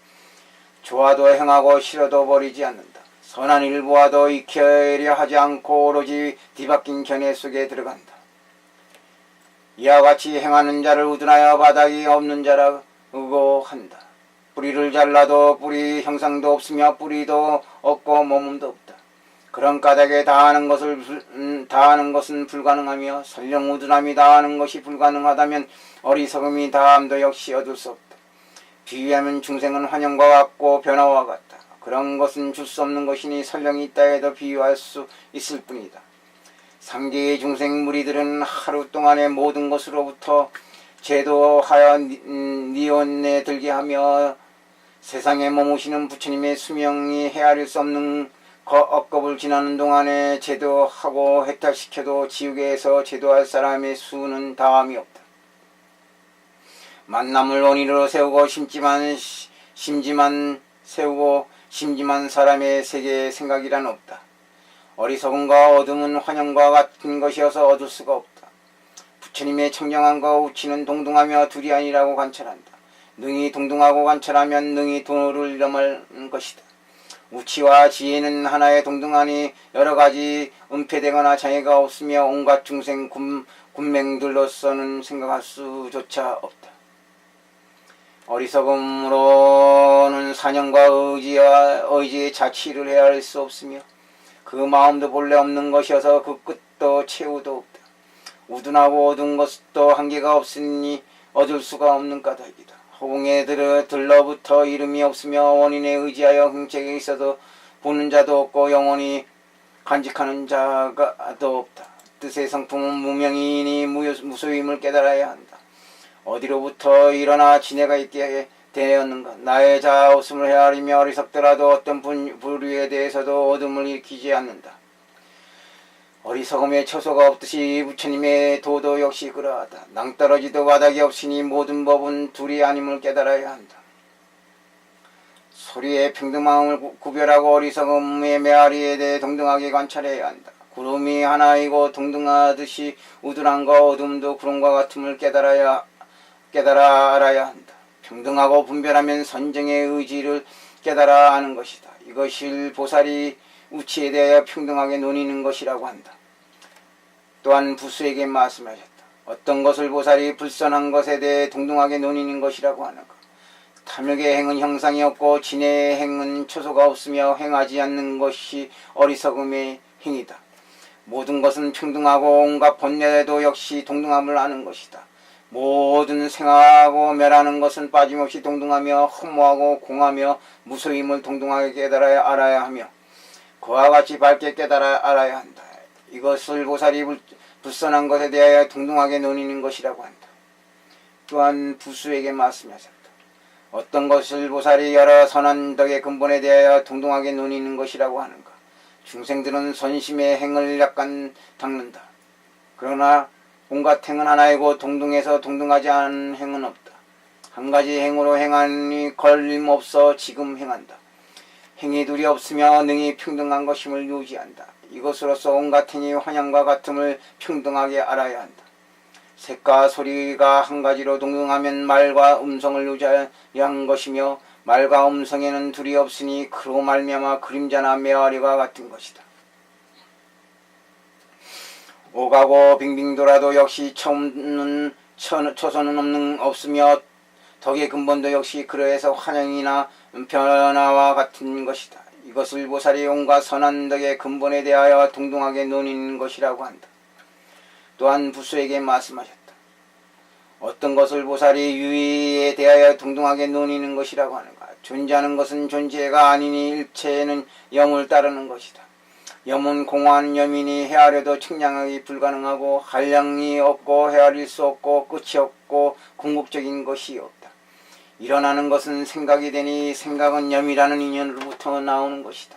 좋아도 행하고 싫어도 버리지 않는다. 선한 일을 보아도 익혀려 하지 않고 오로지 뒤바뀐 견해 속에 들어간다. 이와 같이 행하는 자를 우둔하여 바닥이 없는 자라고 한다. 뿌리를 잘라도 뿌리 형상도 없으며 뿌리도 없고 몸도 없다. 그런 까닭에 다하는 것은 불가능하며 설령 우둔함이 다하는 것이 불가능하다면 어리석음이 다함도 역시 얻을 수 없다. 비유하면 중생은 환영과 같고 변화와 같다. 그런 것은 줄 수 없는 것이니 설령이 있다 해도 비유할 수 있을 뿐이다. 상계의 중생 무리들은 하루 동안의 모든 것으로부터 제도하여 니온에 들게 하며 세상에 머무시는 부처님의 수명이 헤아릴 수 없는 억겁을 지나는 동안에 제도하고 해탈시켜도 지옥에서 제도할 사람의 수는 다함이 없다. 만남을 원인으로 세우고 심지만 세우고 심지만 사람의 세계의 생각이란 없다. 어리석음과 어둠은 환영과 같은 것이어서 얻을 수가 없다. 부처님의 청정함과 우치는 동등하며 둘이 아니라고 관찰한다. 능히 동등하고 관찰하면 능히 도를 잃어버릴 것이다. 우치와 지혜는 하나의 동등하니 여러가지 은폐되거나 장애가 없으며 온갖 중생 군맹들로서는 생각할 수조차 없다. 어리석음으로는 사념과 의지의 자치를 헤아릴 수 없으며 그 마음도 본래 없는 것이어서 그 끝도 최후도 없다. 우둔하고 어두운 것도 한계가 없으니 얻을 수가 없는 까닭이다. 호응에 들러부터 이름이 없으며 원인에 의지하여 흥책에 있어도 보는 자도 없고 영원히 간직하는 자가도 없다. 뜻의 성품은 무명이니 무소임을 깨달아야 한다. 어디로부터 일어나 지혜가 있게 되었는가. 나의 자아 없음을 헤아리며 어리석더라도 어떤 부류에 대해서도 어둠을 일으키지 않는다. 어리석음에 처소가 없듯이 부처님의 도도 역시 그러하다. 낭떠러지도 바닥이 없으니 모든 법은 둘이 아님을 깨달아야 한다. 소리의 평등함을 구별하고 어리석음의 메아리에 대해 동등하게 관찰해야 한다. 구름이 하나이고 동등하듯이 우둔함과 어둠도 구름과 같음을 깨달아 알아야 한다. 평등하고 분별하면 선정의 의지를 깨달아 아는 것이다. 이것을 보살이 우치에 대하여 평등하게 논의는 것이라고 한다. 또한 부수에게 말씀하셨다. 어떤 것을 보살이 불선한 것에 대해 동등하게 논의는 것이라고 하는가. 탐욕의 행은 형상이 없고 진해의 행은 초소가 없으며 행하지 않는 것이 어리석음의 행위다. 모든 것은 평등하고 온갖 본래도 역시 동등함을 아는 것이다. 모든 생하고 멸하는 것은 빠짐없이 동등하며 허무하고 공하며 무소임을 동등하게 깨달아야 알아야 하며 그와 같이 밝게 깨달아 알아야 한다. 이것을 보살이 불선한 것에 대하여 동등하게 논의는 것이라고 한다. 또한 부수에게 말씀하셨다. 어떤 것을 보살이 여러 선한 덕의 근본에 대하여 동등하게 논의는 것이라고 하는가. 중생들은 선심의 행을 약간 닦는다. 그러나 온갖 행은 하나이고 동등해서 동등하지 않은 행은 없다. 한 가지 행으로 행하니 걸림없어 지금 행한다. 행이 둘이 없으며 능히 평등한 것임을 유지한다. 이것으로서 온갖 행이 환영과 같음을 평등하게 알아야 한다. 색과 소리가 한 가지로 동등하면 말과 음성을 유지한 것이며 말과 음성에는 둘이 없으니 그로 말미암아 그림자나 메아리가 같은 것이다. 오가고 빙빙 돌아도 역시 초선은 없으며 덕의 근본도 역시 그러해서 환영이나 변화와 같은 것이다. 이것을 보살이 온갖 선한 덕의 근본에 대하여 동등하게 논의는 것이라고 한다. 또한 부수에게 말씀하셨다. 어떤 것을 보살이 유의에 대하여 동등하게 논의는 것이라고 하는가. 존재하는 것은 존재가 아니니 일체는 영을 따르는 것이다. 염은 공허한 염이니 헤아려도 측량하기 불가능하고 한량이 없고 헤아릴 수 없고 끝이 없고 궁극적인 것이 없다. 일어나는 것은 생각이 되니 생각은 염이라는 인연으로부터 나오는 것이다.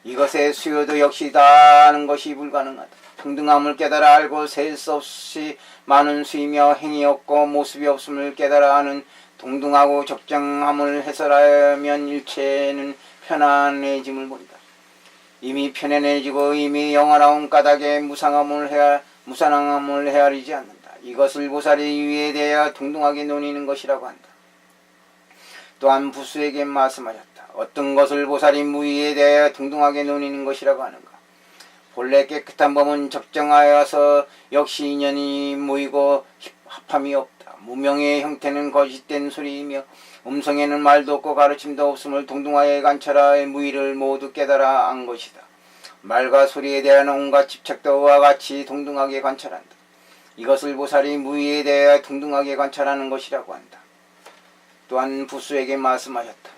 이것의 수요도 역시 다 아는 것이 불가능하다. 평등함을 깨달아 알고 셀 수 없이 많은 수이며 행이 없고 모습이 없음을 깨달아 아는 동등하고 적정함을 해설하면 일체는 편안해짐을 본다. 이미 편안해지고 이미 영원한 까닭에 무상함을 헤아리지 않는다. 이것을 보살이 유의에 대하여 동등하게 논의는 것이라고 한다. 또한 부수에게 말씀하셨다. 어떤 것을 보살이 무의에 대하여 동등하게 논의는 것이라고 하는가. 본래 깨끗한 법은 적정하여서 역시 인연이 모이고 합함이 없다. 무명의 형태는 거짓된 소리이며 음성에는 말도 없고 가르침도 없음을 동등하게 관찰하여 무의를 모두 깨달아 안 것이다. 말과 소리에 대한 온갖 집착도 와 같이 동등하게 관찰한다. 이것을 보살이 무의에 대하여 동등하게 관찰하는 것이라고 한다. 또한 부수에게 말씀하셨다.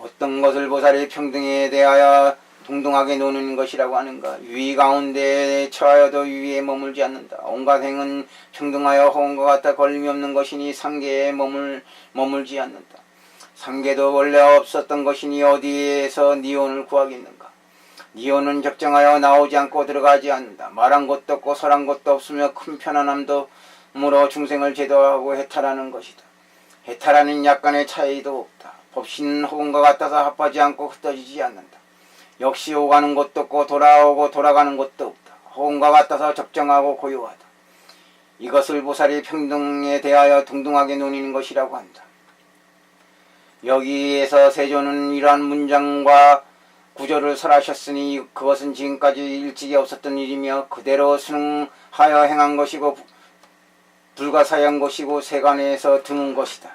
어떤 것을 보살이 평등에 대하여 동등하게 노는 것이라고 하는가? 유의 가운데 처하여도 유의에 머물지 않는다. 온갖 행은 평등하여 허운과 같아 걸림이 없는 것이니 상계에 머물지 않는다. 상계도 원래 없었던 것이니 어디에서 니온을 구하겠는가? 니온은 적정하여 나오지 않고 들어가지 않는다. 말한 것도 없고 설한 것도 없으며 큰 편안함도 물어 중생을 제도하고 해탈하는 것이다. 해탈하는 약간의 차이도 없다. 법신은 허공과 같아서 합하지 않고 흩어지지 않는다. 역시 오가는 것도 없고 돌아오고 돌아가는 것도 없다. 허공과 같아서 적정하고 고요하다. 이것을 보살이 평등에 대하여 동등하게 논의는 것이라고 한다. 여기에서 세존은 이러한 문장과 구조를 설하셨으니 그것은 지금까지 일찍이 없었던 일이며 그대로 순응하여 행한 것이고 불가사의한 것이고 세간에서 드문 것이다.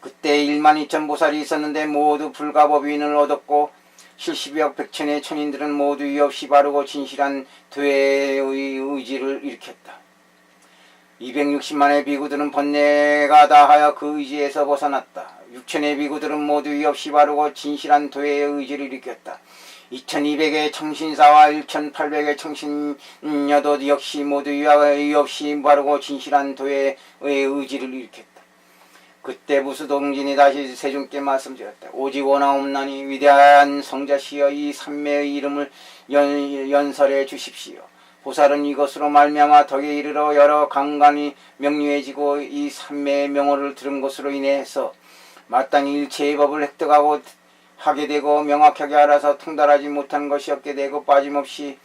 그때 1만 2천 보살이 있었는데 모두 불가법인을 얻었고 70여 백천의 천인들은 모두 이 없이 바르고 진실한 도의 의지를 일으켰다. 260만의 비구들은 번뇌가 다하여 그 의지에서 벗어났다. 6천의 비구들은 모두 이 없이 바르고 진실한 도의 의지를 일으켰다. 2200의 청신사와 1800의 청신녀도 역시 모두 이 없이 바르고 진실한 도의 의지를 일으켰다. 그때 부수동진이 다시 세존께 말씀드렸다. 오직 원하옵나니 위대한 성자시여 이 삼매의 이름을 연설해 주십시오. 보살은 이것으로 말미암아 덕에 이르러 여러 강간이 명료해지고 이 삼매의 명호를 들은 것으로 인해서 마땅히 일체의 법을 획득하고 하게 되고 명확하게 알아서 통달하지 못한 것이 없게 되고 빠짐없이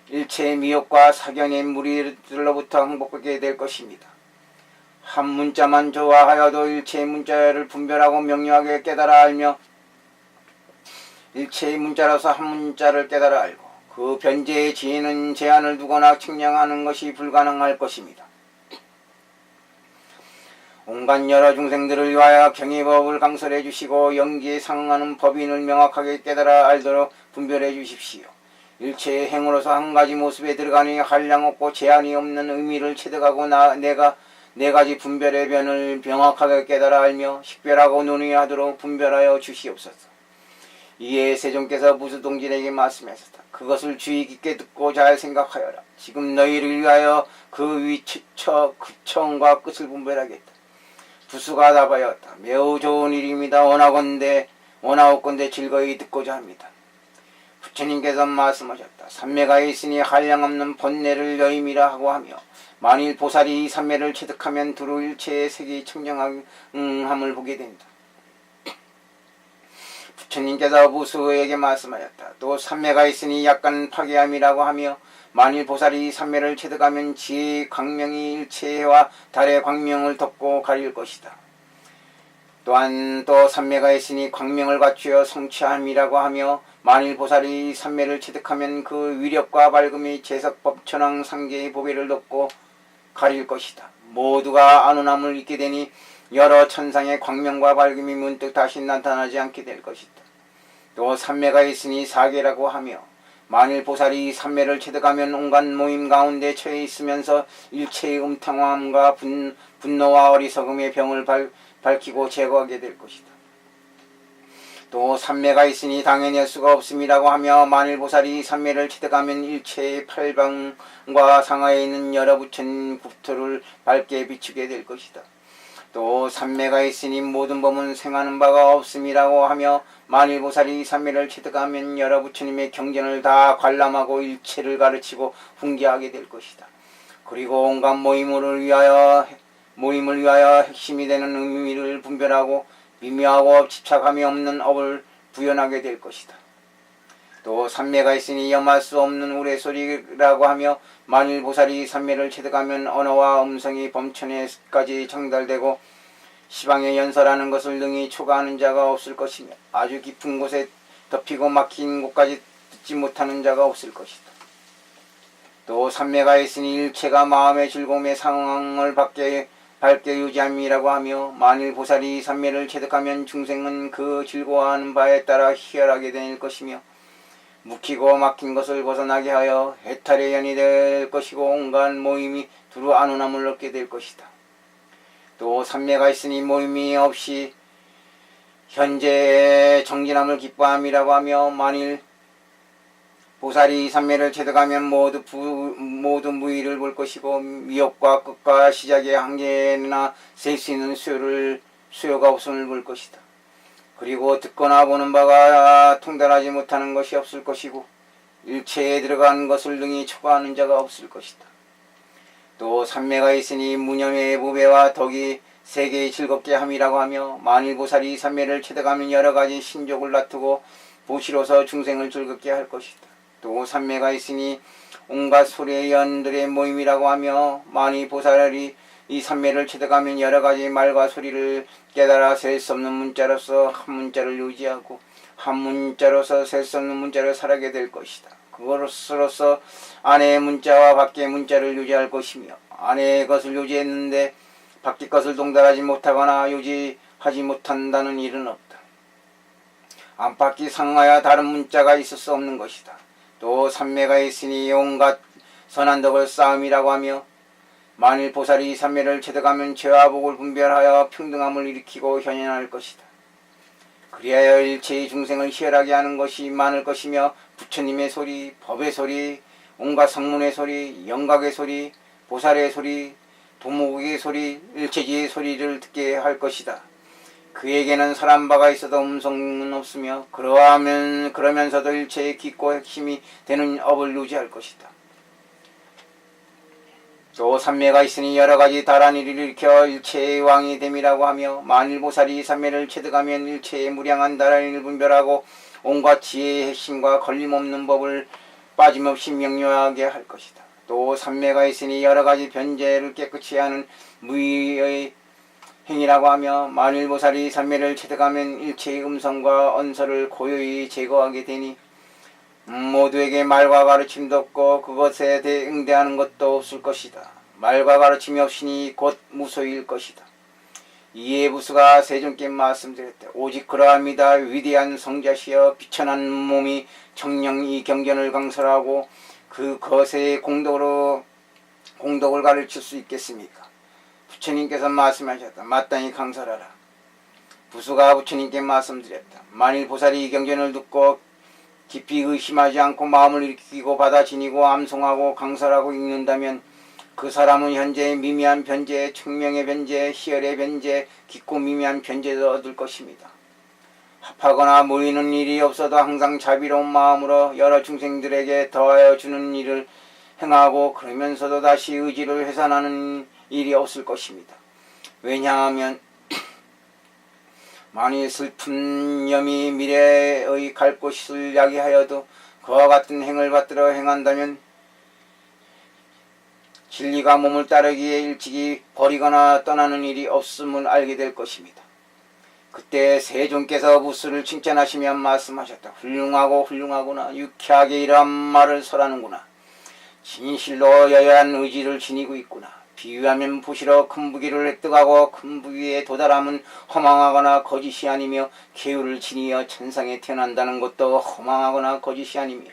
일체의 미혹과 사견의 무리들로부터 항복하게 될 것입니다. 한 문자만 좋아하여도 일체의 문자를 분별하고 명료하게 깨달아 알며 일체의 문자로서 한 문자를 깨달아 알고 그 변제의 지혜는 제한을 두거나 측량하는 것이 불가능할 것입니다. 온갖 여러 중생들을 위하여 경의법을 강설해 주시고 연기에 상응하는 법인을 명확하게 깨달아 알도록 분별해 주십시오. 일체의 행으로서 한 가지 모습에 들어가니 한량없고 제한이 없는 의미를 체득하고 내가 네 가지 분별의 변을 명확하게 깨달아 알며 식별하고 논의하도록 분별하여 주시옵소서. 이에 세존께서 부수동진에게 말씀하셨다. 그것을 주의 깊게 듣고 잘 생각하여라. 지금 너희를 위하여 그 처음과 끝을 분별하겠다. 부수가 답하였다. 매우 좋은 일입니다. 원하옵건대 즐거이 듣고자 합니다. 부처님께서 말씀하셨다. 삼매가 있으니 한량없는 번뇌를 여임이라 하고 하며 만일 보살이 이 삼매를 체득하면 두루 일체의 색이 청정함을 보게 된다. 부처님께서 부수에게 말씀하셨다. 또 삼매가 있으니 약간 파괴함이라고 하며 만일 보살이 이 삼매를 체득하면 지혜의 광명이 일체의 해와 달의 광명을 덮고 가릴 것이다. 또한 또 삼매가 있으니 광명을 갖추어 성취함이라고 하며 만일 보살이 이 삼매를 체득하면 그 위력과 밝음이 제석법 천왕 상계의 보배를 덮고 가릴 것이다. 모두가 안온함을 잊게 되니 여러 천상의 광명과 밝음이 문득 다시 나타나지 않게 될 것이다. 또 삼매가 있으니 사계라고 하며 만일 보살이 삼매를 체득하면 온갖 모임 가운데 처해 있으면서 일체의 음탕함과 분노와 어리석음의 병을 밝히고 제거하게 될 것이다. 또 삼매가 있으니 당연히 할 수가 없음이라고 하며 만일 보살이 삼매를 체득하면 일체의 팔방과 상하에 있는 여러 부처님 국토를 밝게 비추게 될 것이다. 또 삼매가 있으니 모든 법은 생하는 바가 없음이라고 하며 만일 보살이 삼매를 체득하면 여러 부처님의 경전을 다 관람하고 일체를 가르치고 훈계하게 될 것이다. 그리고 온갖 모임을 위하여 핵심이 되는 의미를 분별하고 미묘하고 집착함이 없는 업을 구현하게 될 것이다. 또 삼매가 있으니 염할 수 없는 우레소리라고 하며 만일 보살이 삼매를 체득하면 언어와 음성이 범천에까지 전달되고 시방에 연설하는 것을 능히 초과하는 자가 없을 것이며 아주 깊은 곳에 덮이고 막힌 곳까지 듣지 못하는 자가 없을 것이다. 또 삼매가 있으니 일체가 마음의 즐거움의 상황을 밝게 유지함이라고 하며 만일 보살이 삼매를 체득하면 중생은 그 즐거워하는 바에 따라 희열하게 될 것이며 묵히고 막힌 것을 벗어나게 하여 해탈의 연이 될 것이고 온갖 모임이 두루 안온함을 얻게 될 것이다. 또 삼매가 있으니 모임이 없이 현재 정진함을 기뻐함이라고 하며 만일 보살이 삼매를 체득하면 모두 무의를 볼 것이고 미op과 끝과 시작의 한계나 셀 수 있는 수요가 없음을 볼 것이다. 그리고 듣거나 보는 바가 통달하지 못하는 것이 없을 것이고 일체에 들어간 것을 능히 초과하는 자가 없을 것이다. 또 삼매가 있으니 무념의 무배와 덕이 세계에 즐겁게 함이라고 하며 만일 보살이 삼매를 체득하면 여러가지 신족을 놔두고 보시로서 중생을 즐겁게 할 것이다. 또 삼매가 있으니 온갖 소리의 연들의 모임이라고 하며 만일 보살이 이 삼매를 체득하면 여러가지 말과 소리를 깨달아 셀 수 없는 문자로서 한 문자를 유지하고 한 문자로서 셀 수 없는 문자를 살아게 될 것이다. 그것으로서 안의 문자와 밖의 문자를 유지할 것이며 안의 것을 유지했는데 밖의 것을 동달하지 못하거나 유지하지 못한다는 일은 없다. 안팎이 상하여 다른 문자가 있을 수 없는 것이다. 또 삼매가 있으니 온갖 선한 덕을 쌓음이라고 하며 만일 보살이 삼매를 체득하면 죄와 복을 분별하여 평등함을 일으키고 현현할 것이다. 그리하여 일체의 중생을 희열하게 하는 것이 많을 것이며 부처님의 소리, 법의 소리, 온갖 성문의 소리, 영각의 소리, 보살의 소리, 도무국의 소리, 일체지의 소리를 듣게 할 것이다. 그에게는 설한 바가 있어도 음성은 없으며 그러면서도 일체의 깊고 핵심이 되는 업을 유지할 것이다. 또 삼매가 있으니 여러가지 다란 일을 일으켜 일체의 왕이 됨이라고 하며 만일 보살이 삼매를 체득하면 일체의 무량한 다란 일을 분별하고 온갖 지혜의 핵심과 걸림없는 법을 빠짐없이 명료하게 할 것이다. 또 삼매가 있으니 여러가지 변제를 깨끗이 하는 무의의 행위라고 하며 만일 보살이 삼매를 체득하면 일체의 음성과 언서를 고요히 제거하게 되니 모두에게 말과 가르침도 없고 그것에 대해 응대하는 것도 없을 것이다. 말과 가르침이 없으니 곧 무소일 것이다. 이에 부수가 세존께 말씀드렸다. 오직 그러합니다. 위대한 성자시여 비천한 몸이 정령 이 경전을 강설하고 그 거세의 공덕을 가르칠 수 있겠습니까? 부처님께서 말씀하셨다. 마땅히 강설하라. 부수가 부처님께 말씀드렸다. 만일 보살이 이 경전을 듣고 깊이 의심하지 않고 마음을 일으키고 받아 지니고 암송하고 강설하고 읽는다면 그 사람은 현재의 미미한 변제, 청명의 변제, 희열의 변제, 깊고 미미한 변제를 얻을 것입니다. 합하거나 모이는 일이 없어도 항상 자비로운 마음으로 여러 중생들에게 더하여 주는 일을 행하고 그러면서도 다시 의지를 회산하는 일이 없을 것입니다. 왜냐하면 만일 슬픈 염이 미래의 갈 곳을 야기하여도 그와 같은 행을 받들어 행한다면 진리가 몸을 따르기에 일찍이 버리거나 떠나는 일이 없음을 알게 될 것입니다. 그때 세존께서 부수를 칭찬하시며 말씀하셨다. 훌륭하구나. 유쾌하게 이러한 말을 설하는구나. 진실로 여여한 의지를 지니고 있구나. 비유하면 부시러 큰 부귀를 획득하고 큰 부귀에 도달함은 허망하거나 거짓이 아니며 계율을 지니어 천상에 태어난다는 것도 허망하거나 거짓이 아니며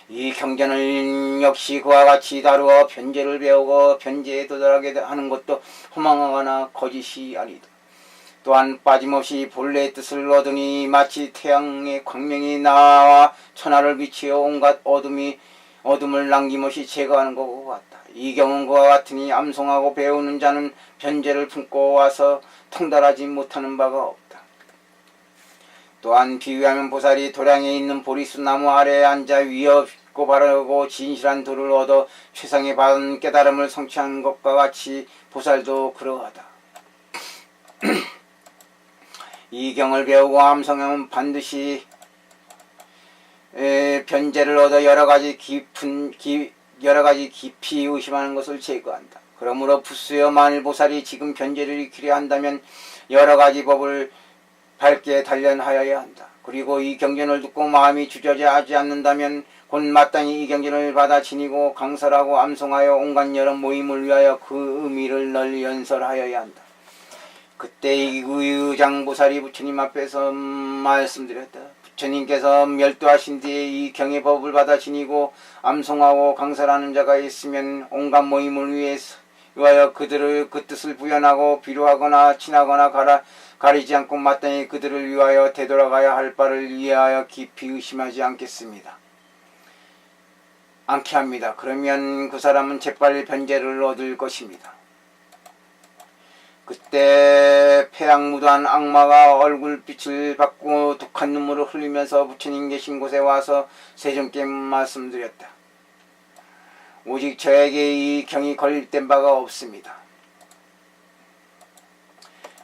이 경전을 역시 그와 같이 다루어 변제를 배우고 변제에 도달하게 하는 것도 허망하거나 거짓이 아니다. 또한 빠짐없이 본래의 뜻을 얻으니 마치 태양의 광명이 나와 천하를 비추어 온갖 어둠을 남김없이 제거하는 것과 같다. 이 경은 그와 같으니 암송하고 배우는 자는 변제를 품고 와서 통달하지 못하는 바가 없다. 또한 비유하면 보살이 도량에 있는 보리수 나무 아래에 앉아 위협고 바르고 진실한 도를 얻어 최상의 받은 깨달음을 성취한 것과 같이 보살도 그러하다. 이 경을 배우고 암송하면 반드시 변제를 얻어 여러가지 깊이 의심하는 것을 제거한다. 그러므로 부수여 만일 보살이 지금 변제를 익히려 한다면 여러가지 법을 밝게 단련하여야 한다. 그리고 이 경전을 듣고 마음이 주저하지 않는다면 곧 마땅히 이 경전을 받아 지니고 강설하고 암송하여 온갖 여러 모임을 위하여 그 의미를 널리 연설하여야 한다. 그때 이 의장보살이 부처님 앞에서 말씀드렸다. 부처님께서 멸도하신 뒤에 이 경의 법을 받아 지니고 암송하고 강설하는 자가 있으면 온갖 모임을 위해서 위하여 그들을 그 뜻을 부연하고 비료하거나 친하거나 가리지 않고 마땅히 그들을 위하여 되돌아가야 할 바를 이해하여 깊이 의심하지 않게 합니다. 그러면 그 사람은 재빨리 변제를 얻을 것입니다. 그때 패악무도한 악마가 얼굴빛을 받고 독한 눈물을 흘리면서 부처님 계신 곳에 와서 세존께 말씀드렸다. 오직 저에게 이 경이 걸릴된 바가 없습니다.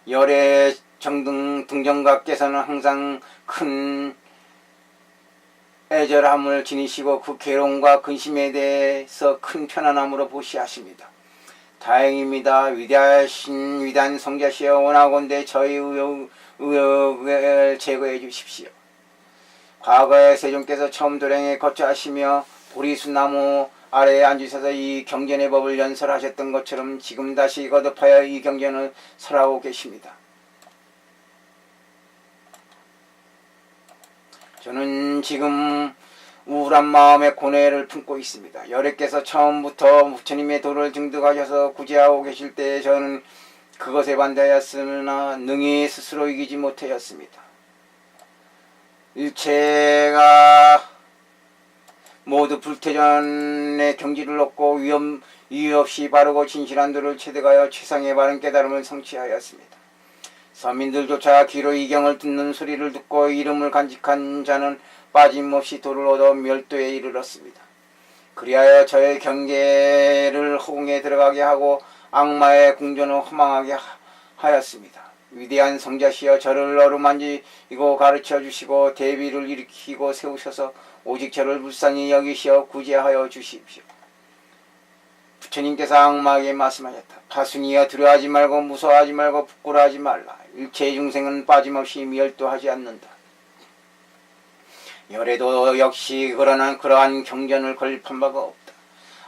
열애 정등 등정각께서는 항상 큰 애절함을 지니시고 그 괴로움과 근심에 대해서 큰 편안함으로 보시하십니다. 다행입니다. 위대한 성자시여 원하건대 저희 의혹을 제거해 주십시오. 과거에 세존께서 처음 도량에 거처하시며 보리수나무 아래에 앉으셔서 이 경전의 법을 연설하셨던 것처럼 지금 다시 거듭하여 이 경전을 설하고 계십니다. 저는 지금 우울한 마음의 고뇌를 품고 있습니다. 열애께서 처음부터 부처님의 도를 증득하셔서 구제하고 계실 때에 저는 그것에 반대하였으나 능히 스스로 이기지 못하였습니다. 일체가 모두 불태전의 경지를 얻고 위험 없이 바르고 진실한 도를 체득하여 최상의 바른 깨달음을 성취하였습니다. 서민들조차 귀로 이 경을 듣는 소리를 듣고 이름을 간직한 자는 빠짐없이 도를 얻어 멸도에 이르렀습니다. 그리하여 저의 경계를 허공에 들어가게 하고 악마의 궁전을 허망하게 하였습니다. 위대한 성자시여 저를 어루만지고 가르쳐 주시고 대비를 일으키고 세우셔서 오직 저를 불쌍히 여기시어 구제하여 주십시오. 부처님께서 악마에게 말씀하셨다. 파순이여 두려워하지 말고 무서워하지 말고 부끄러워하지 말라. 일체의 중생은 빠짐없이 멸도하지 않는다. 열애도 역시 그러한 경전을 건립한 바가 없다.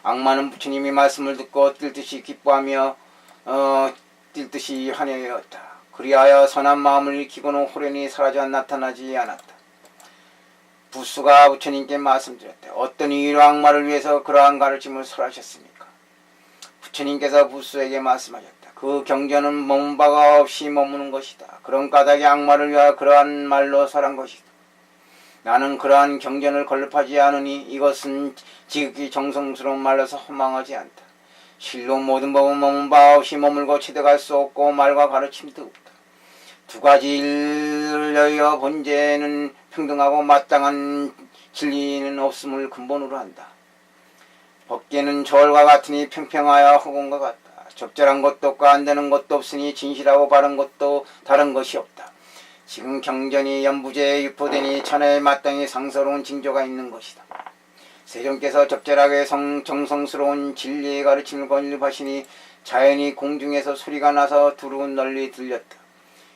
악마는 부처님이 말씀을 듣고 뛸 듯이 기뻐하며 뛸 듯이 환영하였다. 그리하여 선한 마음을 일으키고는 호련히 사라져 나타나지 않았다. 부수가 부처님께 말씀드렸다. 어떤 이유로 악마를 위해서 그러한 가르침을 설하셨습니까? 부처님께서 부수에게 말씀하셨다. 그 경전은 머문 바가 없이 머무는 것이다. 그런 까닭에 악마를 위하여 그러한 말로 설한 것이다. 나는 그러한 경전을 건립하지 않으니 이것은 지극히 정성스러운 말로서 허망하지 않다. 실로 모든 법은 머문 바 없이 머물고 체득할 수 없고 말과 가르침도 없다. 두 가지 일러여 본제는 평등하고 마땅한 진리는 없음을 근본으로 한다. 법계는 저울과 같으니 평평하여 허공과 같다. 적절한 것도 없고 안 되는 것도 없으니 진실하고 바른 것도 다른 것이 없다. 지금 경전이 연부제에 유포되니 천하에 마땅히 상서로운 징조가 있는 것이다. 세존께서 적절하게 정성스러운 진리의 가르침을 건립하시니 자연히 공중에서 소리가 나서 두루 널리 들렸다.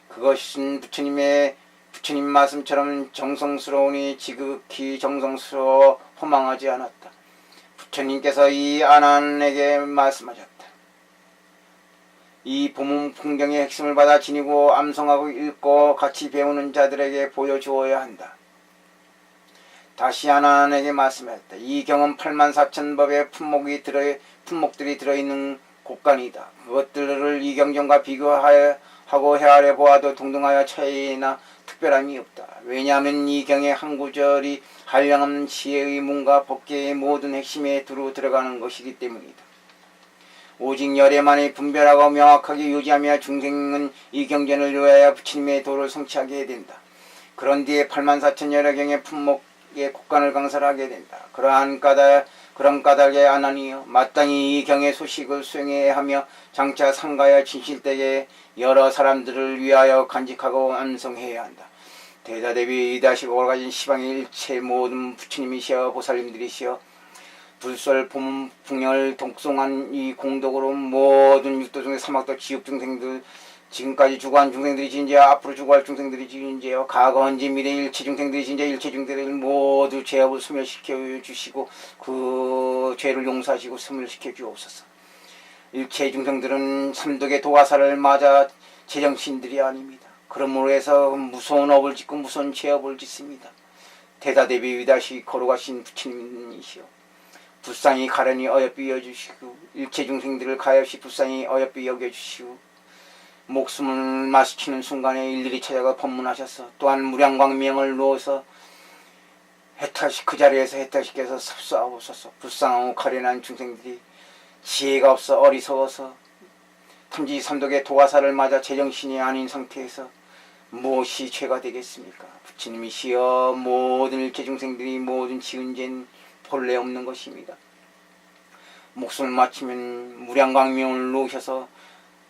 그것은 부처님 말씀처럼 정성스러우니 지극히 정성스러워 허망하지 않았다. 부처님께서 이 아난에게 말씀하셨다. 이 보문 풍경의 핵심을 받아 지니고 암송하고 읽고 같이 배우는 자들에게 보여주어야 한다. 다시 아난에게 말씀했다. 이 경은 84,000법의 품목들이 들어있는 곳간이다. 그것들을 이 경전과 비교하고 헤아려 보아도 동등하여 차이나 특별함이 없다. 왜냐하면 이 경의 한 구절이 한량없는 지혜의 문과 법계의 모든 핵심에 두루 들어가는 것이기 때문이다. 오직 열애만이 분별하고 명확하게 유지하며 중생은 이 경전을 위하여 부처님의 도를 성취하게 해야 된다. 그런 뒤에 84,000여러 경의 품목의 곳간을 강설하게 된다. 그런 까닭에 아나니여 마땅히 이 경의 소식을 수행해야 하며 장차 상가여 진실되게 여러 사람들을 위하여 간직하고 암송해야 한다. 대다대비 이다시고 가진 시방의 일체 모든 부처님이시여 보살님들이시여 불설 풍열 독송한 이 공덕으로 모든 육도중생 사막도 지옥중생들 지금까지 주고한 중생들이 진재하 앞으로 주고할 중생들이 진재하여 과거 현재 미래 일체 중생들이 진재 일체 중생들을 모두 죄업을 소멸시켜 주시고 그 죄를 용서하시고 소멸시켜 주옵소서. 일체 중생들은 삼독의 도화사를 맞아 제정신들이 아닙니다. 그러므로 해서 무서운 업을 짓고 무서운 죄업을 짓습니다. 대다대비 위다시 거룩하신 부처님이시여 불쌍히 가련히 어여삐 여주시고 일체 중생들을 가엾이 불쌍히 어여삐 여겨주시고 목숨을 마시키는 순간에 일일이 찾아가 법문하셔서 또한 무량광명을 놓아서 그 자리에서 해탈시켜서 섭수하옵소서. 불쌍하고 가련한 중생들이 지혜가 없어 어리석어서 탐지삼독의 도화사를 맞아 제정신이 아닌 상태에서 무엇이 죄가 되겠습니까? 부처님이시여 모든 일체 중생들이 모든 지은 죄는 본래 없는 것입니다. 목숨을 마치면 무량광명을 놓으셔서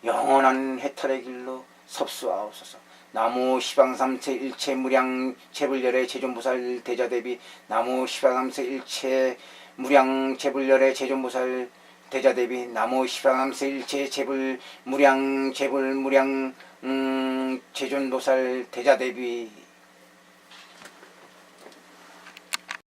영원한 해탈의 길로 섭수하옵소서. 나무 시방삼세 일체 무량 재불열의 재존보살 대자대비 나무 시방삼세 일체 무량 재불열의 재존보살 대자대비 나무 시방삼세 일체 재불 무량 재불 무량 재존보살 대자대비